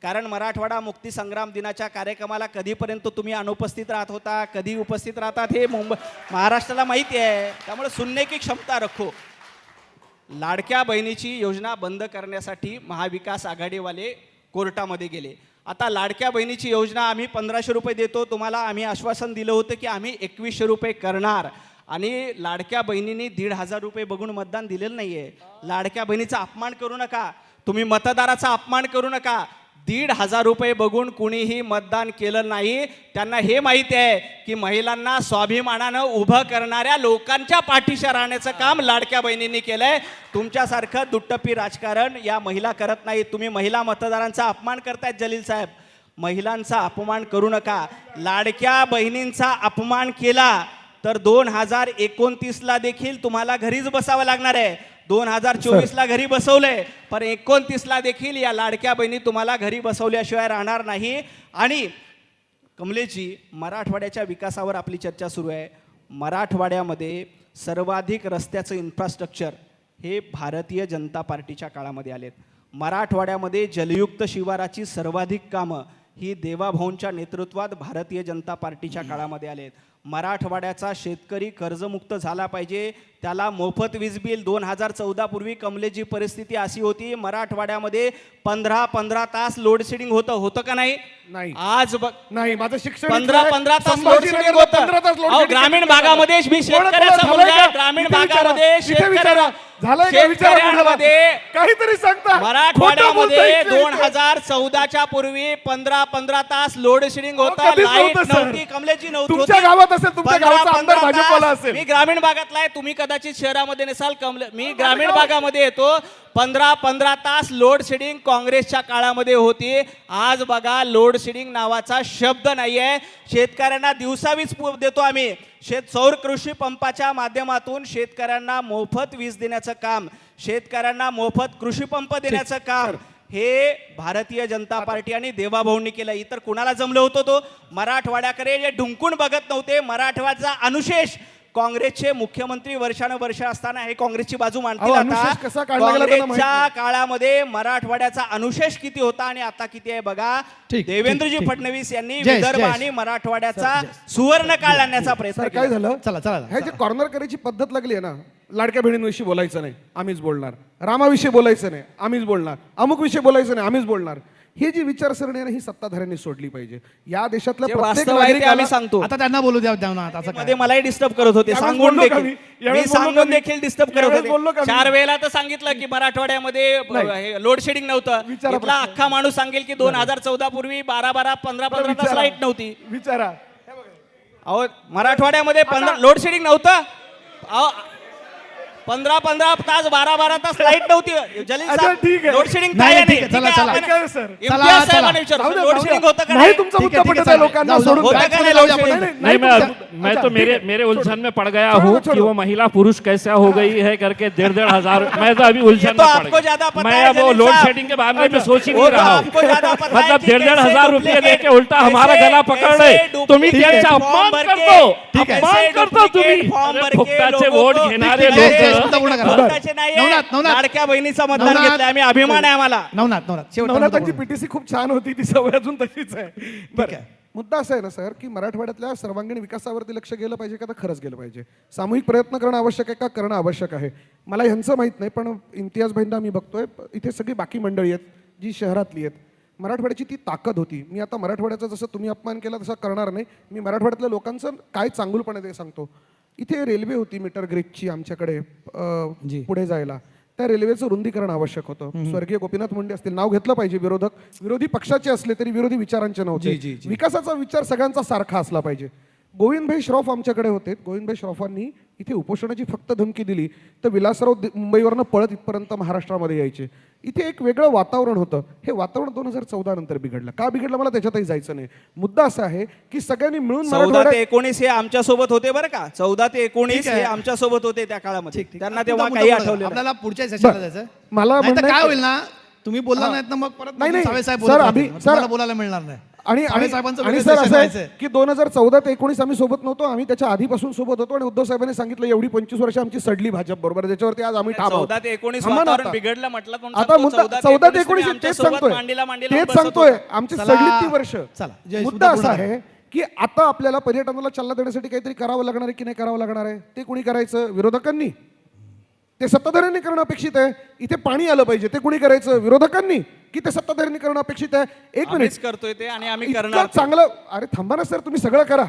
कारण मराठवाडा मुक्ती संग्राम दिनाच्या कार्यक्रमाला कधीपर्यंत तुम्ही अनुपस्थित राहत होता, कधी उपस्थित राहतात हे महाराष्ट्राला माहिती आहे. त्यामुळे सुनने की क्षमता रखो. लाडक्या बहिणीची योजना बंद करण्यासाठी महाविकास आघाडीवाले कोर्टामध्ये गेले. आता लाडक्या बहिणीची योजना आम्ही 1500 रुपये देतो तुम्हाला, आम्ही आश्वासन दिलं होतं की आम्ही 2100 रुपये करणार. आणि लाडक्या बहिणींनी 1,500 रुपये बघून मतदान दिलेलं नाहीये. लाडक्या बहिणीचा अपमान करू नका तुम्ही, मतदाराचा अपमान करू नका. 1,500 रुपये बघून कुणीही मतदान केलं नाही. त्यांना हे माहिती आहे की महिलांना स्वाभिमानानं उभं करणाऱ्या लोकांच्या पाठीशी राहण्याचं काम लाडक्या बहिणींनी केलंय. तुमच्यासारखं दुट्टपी राजकारण या महिला करत नाहीत. तुम्ही महिला मतदारांचा अपमान करतायत जलील साहेब. महिलांचा अपमान करू नका. लाडक्या बहिणींचा अपमान केला तर 2029ला देखील तुम्हाला घरीच बसावं लागणार आहे. 2024ला घरी बसवलंय, पण 29ला देखील या लाडक्या बहिणी तुम्हाला घरी बसवल्याशिवाय राहणार नाही. आणि कमलेजी, मराठवाड्याच्या विकासावर आपली चर्चा सुरू आहे. मराठवाड्यामध्ये सर्वाधिक रस्त्याचं इन्फ्रास्ट्रक्चर हे भारतीय जनता पार्टीच्या काळामध्ये आलेत. मराठवाड्यामध्ये जलयुक्त शिवाराची सर्वाधिक कामं ही देवाभाऊंच्या नेतृत्वात भारतीय जनता पार्टीच्या काळामध्ये आलेत. मराठवाड्याचा शेतकरी कर्जमुक्त झाला पाहिजे, त्याला मोफत वीज बिल. 2014 पूर्वी कमलेची परिस्थिती अशी होती, मराठवाड्यामध्ये 15 तास लोड शेडिंग होतं का नाही? नाही. आज नाही, माझं शिक्षण 15 तास लोड शेडिंग संभाजीनगरला 15 तास होतं. load अहो, shedding ग्रामीण किती भागामध्ये मी कोणा- शेतकऱ्याचा कोणा मुलगा झालंय आहे. का? ग्रामीण इथे विचारा, भागामध्ये इथे विचारा. झालंय का? विचारा कोणाला? शेतकऱ्यांमध्ये काहीतरी सांगता. मराठवाड्यामध्ये खोटं बोलताय इथे. 2014च्या पूर्वी 15 तास लोड शेडिंग होतं. कधीच लाईट नव्हतं, सर. नव्हती, कमलेची नव्हती. तुमच्या गावात असेल, तुमच्या 15 गावचा आमदार भाजपवाला असेल. मी ग्रामीण भागातला आहे, तुम्ही कदाचित शहरामध्ये नसाल. मी ग्रामीण भागामध्ये येतो. 15 तास लोड शेडिंग काँग्रेसच्या काळामध्ये होती. आज बघा लोड शेडिंग नावाचा शब्द नाहीये. शेतकऱ्यांना दिवसावीज देतो आम्ही. सौर कृषी पंपाच्या माध्यमातून शेतकऱ्यांना मोफत वीज देण्याचं काम, शेतकऱ्यांना मोफत कृषी पंप देण्याचं काम हे भारतीय जनता पार्टी आणि देवाभाऊंनी केलं. इतर कुणाला जमलं होतं? तो मराठवाड्याकडे जे ढुंकून बघत नव्हते. मराठवाड्याचा अनुशेष काँग्रेसचे मुख्यमंत्री वर्षानुवर्ष असताना हे काँग्रेसची बाजू मांडतील. अहो, अनुशेष आता कसा काढला गेला त्यांना माहित काँग्रेसच्या काळामध्ये मराठवाड्याचा अनुशेष किती होता आणि आता किती आहे बघा. ठीक, देवेंद्रजी ठीक. फडणवीस यांनी जयेश, विदर्भ जयेश. आणि मराठवाड्याचा सुवर्ण काळ आणण्याचा प्रयत्न सर केला. काय झालं? चला चला हे जे कॉर्नर करायची पद्धत लागली आहे ना, लाडक्या बहिणींविषयी बोलायचं नाही आम्हीच बोलणार, रामाविषयी बोलायचं नाही आम्हीच बोलणार, अमुक विषयी बोलायचं नाही आम्हीच बोलणार, ही जी विचारसरणी आहे ना ही सत्ताधाऱ्यांनी सोडली पाहिजे. या देशातल्या जे प्रत्येक वास्तव आहे ते आम्ही नागरिकाला सांगतो. आता त्यांना बोलू द्या ना. आता असं मध्ये काय? मलाही डिस्टर्ब करत होते, यावेळेस सांगून बोललो का देखील मी? मी यावेळेस बोललो का सांगून मी? देखील डिस्टर्ब करत यावेळेस बोललो का होते. मी? 4 वेळेला तर सांगितलं की मराठवाड्यामध्ये लोड शेडिंग नव्हतं. विचारा इथला प्रश्न. अख्खा माणूस सांगेल की 2014 पूर्वी 12 15 तास लाईट नव्हती. 15 तास 12 तास लाईट नव्हती. जलील अच्छा, साहेब, ठीक आहे. लोडशेडिंग नाही, काय ठीक आहे, चला, चला. ऐका ना, सर. इम्तियाज साहेबांना विचारू, जाऊ दे, लोडशेडिंग होतं का नाही नाही? तुमचा ठीक मुद्दा आहे, ठीक पटत आहे, आहे लोकांना, जाऊ, जाऊ, सोडून जाऊ. द्या. होतं का नाही जाऊ, जाऊ, लोडशेडिंग? जाऊ. नहीं तुमचा- मैं अच्छा, तो ठीक है. मेरे उलझन में पड़ गया छोड़ो, हूँ छोड़ो। कि वो महिला पुरुष कैसा हो गई है करके 1.5 हजार मैं तो अभी उलझन ये तो में आपको पड़ ज्यादा गया. पता मैं है, अब वो जलील लोड साहब। शेडिंग के बारे में सोच ही वो नहीं तो रहा आपको ज्यादा हूँ. पता है मतलब कि 1.5 कैसे हजार रुपये डुप्लीकेट- लेके उल्टा हमारा कैसे- गला पकड़ कैसे रहे. डुप्लीकेट तुम्ही त्यांचा फॉर्म अपमान भर के- करतो, ठीक आहे. अपमान कैसे करतो तुम्ही. डुप्लीकेट फॉर्म अरे भर के फुकटाचे लोगों वोट को- घेणारे ठीक आहे, लोक चिंता पूर्ण करा. फुकटाचे नाहीये. नवनाथ, नवनाथ. लाडक्या बहिणीचं मतदान नवनाथ. घेतलंय आम्ही, अभिमान आहे आम्हाला. नवनाथ शेवटचा नवनाथांची मुद्दा पीटीसी खूप छान होती, ती सवय अजून तशीच आहे. बरं आहे. मुद्दा असा आहे ना सर, की मराठवाड्यातल्या सर्वांगीण विकासावरती लक्ष गेलं पाहिजे का, तर खरंच गेलं पाहिजे. सामूहिक प्रयत्न करणं आवश्यक आहे का, करणं आवश्यक आहे. मला ह्यांचं माहीत नाही, पण इम्तियाज भाईंना मी बघतोय इथे सगळी बाकी मंडळी आहेत जी शहरातली आहेत. मराठवाड्याची ती ताकद होती. मी आता मराठवाड्याचा जसं तुम्ही अपमान केला तसा करणार नाही. मी मराठवाड्यातल्या लोकांचं काय चांगुलपण आहे ते सांगतो. इथे रेल्वे होती मीटर गेजची आमच्याकडे पुढे जायला. त्या रेल्वेचं रुंदीकरण आवश्यक होतं. स्वर्गीय गोपीनाथ मुंडे असतील, नाव घेतलं पाहिजे. विरोधी पक्षाचे असले तरी विरोधी विचारांचे नव्हते. विकासाचा विचार सगळ्यांचा सारखा असला पाहिजे. गोविंदभाई श्रॉफ आमच्याकडे होते. गोविंदभाई श्रॉफांनी इथे उपोषणाची फक्त धमकी दिली तर विलासराव मुंबईवरनं पळत इथपर्यंत महाराष्ट्रामध्ये यायचे. इथे एक वेगळं वातावरण होतं. हे वातावरण 2014 नंतर बिघडलं. का बिघडलं मला त्याच्यातही जायचं नाही. मुद्दा असा आहे की सगळ्यांनी मिळून 14 ते मराठवाड्यात 19 हे आमच्या सोबत होते बरं का. 14 ते 19 हे आमच्या सोबत होते त्या काळामध्ये. त्यांना तेव्हा काही आठवलं नाही. आपल्याला पुढच्या सेशनला जायचं. मला नाहीतर म्हणणं काय आहे- होईल ना, तुम्ही बोलला नाहीत ना, मग परत नाही, नाही. सावे साहेब सर, बोलत आम्ही- राहतील. मग सर- तुम्हाला बोलायला मिळणार नाही. आणि सावे साहेबांचं आणि वेगळं सर session असं आहे व्हायचंय. की 2014 ते 19 आम्ही सोबत नव्हतो. आम्ही त्याच्या आधीपासून सोबत होतो आणि उद्धव साहेबांनी सांगितलं एवढी 25 वर्ष आमची सडली भाजप बरोबर, ज्याच्यावरती आज आम्ही ठाम आहोत. 14 ते 19 थांबा ना वातावरण आता. बिघडलं म्हटलं पण आता सांगतो, मुद्दा 14 ते 19 आमच्या तेच सोबत सांगतोय मांडीला मांडी लावून तेच बसत सांगतोय होते. आमची चला. सडली ती वर्ष. चला. जय मुद्दा पूर्ण असा करा. आहे की आता आपल्याला पर्यटनाला चालना देण्यासाठी काहीतरी करावं लागणार आहे की नाही करावं लागणार आहे. ते कुणी करायचं? विरोधकांनी. ते सत्ताधाऱ्यांनी करणं अपेक्षित आहे. इथे पाणी आलं पाहिजे, ते कुणी करायचं? विरोधकांनी. की ते सत्ताधाऱ्यांनी करणं अपेक्षित आहे? एक मिनिट. आम्हीच करतोय ते आणि आम्ही इतकं करणार. चांगलं. अरे थांबा ना सर, तुम्ही सगळं करा.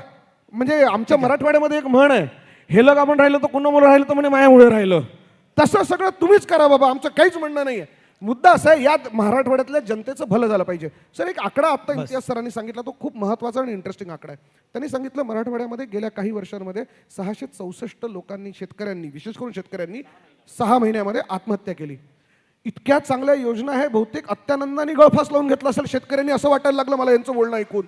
म्हणजे आमच्या मराठवाड्यामध्ये एक म्हण आहे, हे लग आपण राहिलं तर कुणामुळे राहिलं तर म्हणे मायामुळे राहिलं. तसं सगळं तुम्हीच करा बाबा, आमचं काहीच म्हणणं नाही आहे. मुद्दा असा आहे, यात मराठवाड्यातल्या जनतेचं भलं झालं पाहिजे. सर एक आकडा आत्ता इम्तियाज सरांनी सांगितला, तो खूप महत्त्वाचा आणि इंटरेस्टिंग आकडा आहे. त्यांनी सांगितलं मराठवाड्यामध्ये गेल्या काही वर्षांमध्ये 664 लोकांनी, शेतकऱ्यांनी, विशेष करून शेतकऱ्यांनी 6 महिन्यामध्ये आत्महत्या केली. इतक्या चांगल्या योजना आहे, बहुतेक अत्यानंदाने गळफास लावून घेतला असेल शेतकऱ्यांनी, असं वाटायला लागलं मला यांचं बोलणं ऐकून.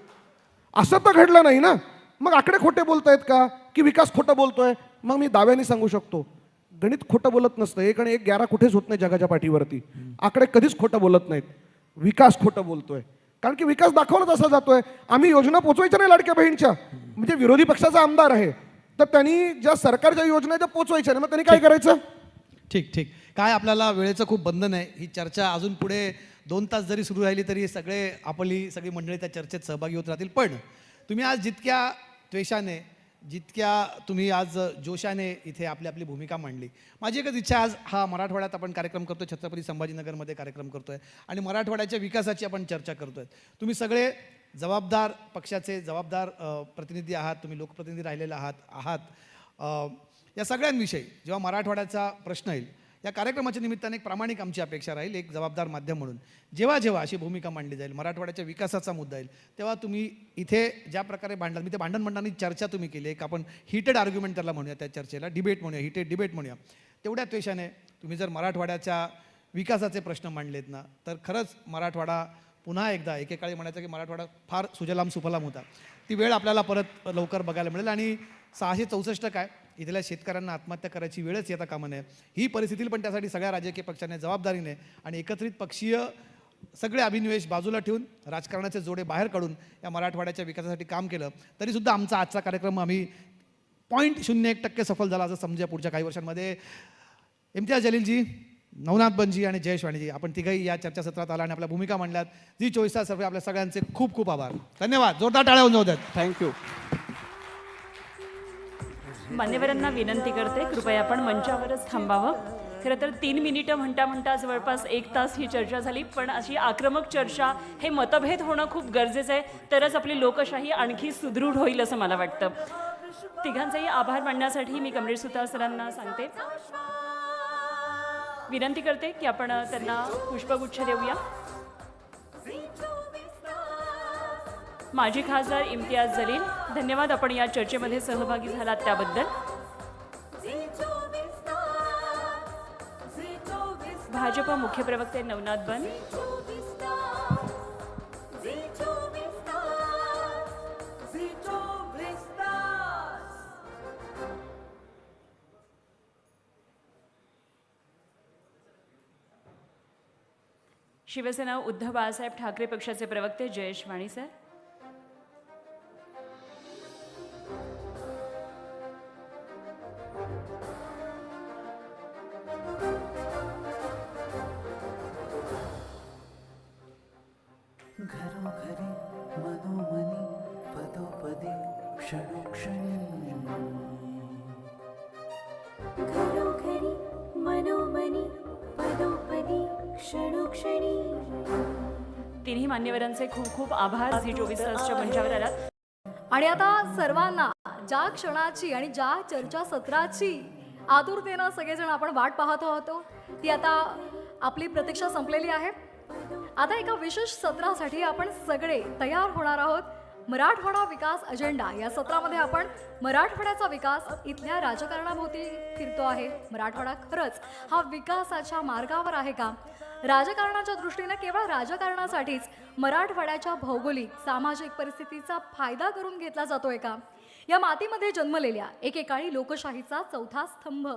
असं तर घडलं नाही ना. मग आकडे खोटे बोलतायत का, की विकास खोटं बोलतोय? मग मी दाव्याने सांगू शकतो, गणित खोटं बोलत नसतं. 1 आणि 1 11 कुठेच होत नाही जगाच्या पाठीवरती. आकडे कधीच खोटं बोलत नाहीत. विकास खोटं बोलतोय, कारण की विकास दाखवलाच असा जातोय. आम्ही योजना पोचवायच्या नाही लाडक्या बहीणच्या. म्हणजे विरोधी पक्षाचा आमदार आहे तर त्यांनी ज्या सरकारच्या योजना त्या पोचवायच्या नाही, मग त्यांनी काय करायचं? ठीक. काय आपल्याला वेळेचं खूप बंधन आहे. ही चर्चा अजून पुढे 2 तास जरी सुरू राहिली तरी आपली सगळी मंडळी त्या चर्चेत सहभागी होत राहतील. पण तुम्ही आज जितक्या द्वेषाने, जितक्या तुम्ही आज जोशाने इथे आपली आपली भूमिका मांडली. माझी एकच इच्छा, आज हा मराठवाड्यात आपण कार्यक्रम करतोय, छत्रपती संभाजीनगरमध्ये कार्यक्रम करतोय आणि मराठवाड्याच्या विकासाची आपण चर्चा करतोय. तुम्ही सगळे जबाबदार पक्षाचे जबाबदार प्रतिनिधी आहात, तुम्ही लोकप्रतिनिधी राहिलेले आहात. या सगळ्यांविषयी जेव्हा मराठवाड्याचा प्रश्न येईल, या कार्यक्रमाच्या निमित्ताने एक प्रामाणिक आमची अपेक्षा राहील, एक जबाबदार माध्यम म्हणून जेव्हा जेव्हा अशी भूमिका मांडली जाईल, मराठवाड्याच्या विकासाचा मुद्दा येईल, तेव्हा तुम्ही इथे ज्या प्रकारे भांडलात, मी ते भांडण म्हणताना चर्चा तुम्ही केली, एक आपण हिटेड आर्ग्युमेंट त्याला म्हणूया, त्या चर्चेला डिबेट म्हणूया, हिटेड डिबेट म्हणूया. तेवढ्या द्वेषाने तुम्ही जर मराठवाड्याच्या विकासाचे प्रश्न मांडलेत ना, तर खरंच मराठवाडा पुन्हा एकदा, एकेकाळी म्हणायचं की मराठवाडा फार सुजलाम सुफलाम होता, ती वेळ आपल्याला परत लवकर बघायला मिळेल. आणि 664 काय, इथल्या शेतकऱ्यांना आत्महत्या करायची वेळच येता कामा नये. ही परिस्थिती पण त्यासाठी सगळ्या राजकीय पक्षांनी जबाबदारीने आणि एकत्रित पक्षीय सगळे अभिनिवेश बाजूला ठेवून, राजकारणाचे जोडे बाहेर काढून या मराठवाड्याच्या विकासासाठी काम केलं, तरीसुद्धा आमचा आजचा कार्यक्रम आम्ही 0.01% सफल झाला असं समजा. पुढच्या काही वर्षांमध्ये इम्तियाज जलीलजी, नवनाथ बनजी आणि जयेश वाणीजी, आपण तिघही या चर्चासत्रात आला आणि आपल्या भूमिका मांडल्यात. जी 24 तास सर्व आपल्या सगळ्यांचे खूप खूप आभार. धन्यवाद. जोरदार टाळ्या होऊन जाऊ द्यात. थँक्यू. मान्यवरांना विनंती करते, कृपया आपण मंचावरच थांबावं. खरं तर 3 मिनिटं म्हणता म्हणता जवळपास 1 तास ही चर्चा झाली, पण अशी आक्रमक चर्चा, हे मतभेद होणं खूप गरजेचं आहे, तरच आपली लोकशाही आणखी सुदृढ होईल असं मला वाटतं. तिघांचाही आभार मानण्यासाठी मी कमरेश सुतार सरांना सांगते, विनंती करते की आपण त्यांना पुष्पगुच्छ देऊया. माजी खासदार इम्तियाज जलील, धन्यवाद, आपण या चर्चेमध्ये सहभागी झालात त्याबद्दल. भाजप मुख्य प्रवक्ते नवनाथ बन, शिवसेना उद्धव बाळासाहेब ठाकरे पक्षाचे प्रवक्ते जयेश वाणी सर, घरोघरी मनोमनी पदोपदी क्षणोक्षणी घरोघरी मनोमनी पदोपदी क्षणोक्षणी. तिन्ही मान्यवरांचे खूप खूप आभार. झी 24 तासच्या मंचावर आलात. आणि आता सर्वांना ज्या क्षणाची आणि ज्या चर्चासत्राची आतुरतेनं सगळेजण आपण वाट पाहत होतो ती आता आपली प्रतीक्षा संपलेली आहे. आता एका विशेष सत्रासाठी आपण सगळे तयार होणार आहोत. मराठवाडा विकास अजेंडा या सत्रामध्ये आपण मराठवाड्याचा विकास इथल्या राजकारणाभोवती फिरतो आहे. मराठवाडा खरंच हा विकासाच्या मार्गावर आहे का? राजकारणाच्या दृष्टीने केवळ राजकारणासाठीच मराठवाड्याच्या भौगोलिक सामाजिक परिस्थितीचा फायदा करून घेतला जातोय का? या मातीमध्ये जन्मलेल्या एकेकाळी लोकशाहीचा चौथा स्तंभ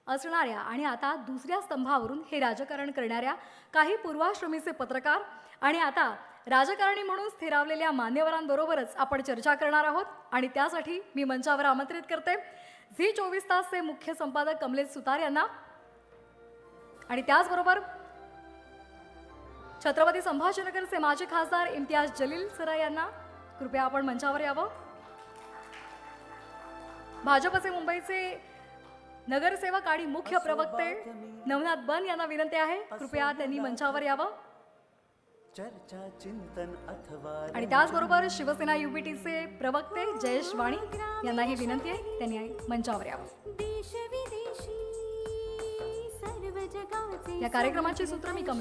असणाऱ्या आणि आता दुसऱ्या स्तंभावरून हे राजकारण करणाऱ्या काही पूर्वाश्रमीचे पत्रकार आणि आता राजकारणी म्हणून स्थिरावलेल्या मान्यवरांबरोबरच आपण चर्चा करणार आहोत. आणि त्यासाठी मी मंचावर आमंत्रित करते झी 24 तासचे मुख्य संपादक कमलेश सुतार यांना आणि त्याचबरोबर छत्रपती संभाजीनगरचे माजी खासदार इम्तियाज जलील सर यांना. कृपया आपण मंचावर यावं. भाजपचे मुंबईचे नगरसेवक आणि मुख्य प्रवक्ते नवनाथ बन यांना विनंती आहे, कृपया त्यांनी मंचावर यावं. चर्चा चिंतन अथवा आणि त्याचबरोबर शिवसेना युबीटीचे प्रवक्ते जयेश वाणी यांनाही विनंती आहे, त्यांनी मंचावर यावं. देश विदेशी सर्व जगाचे या कार्यक्रमाची सूत्र मी कमलेश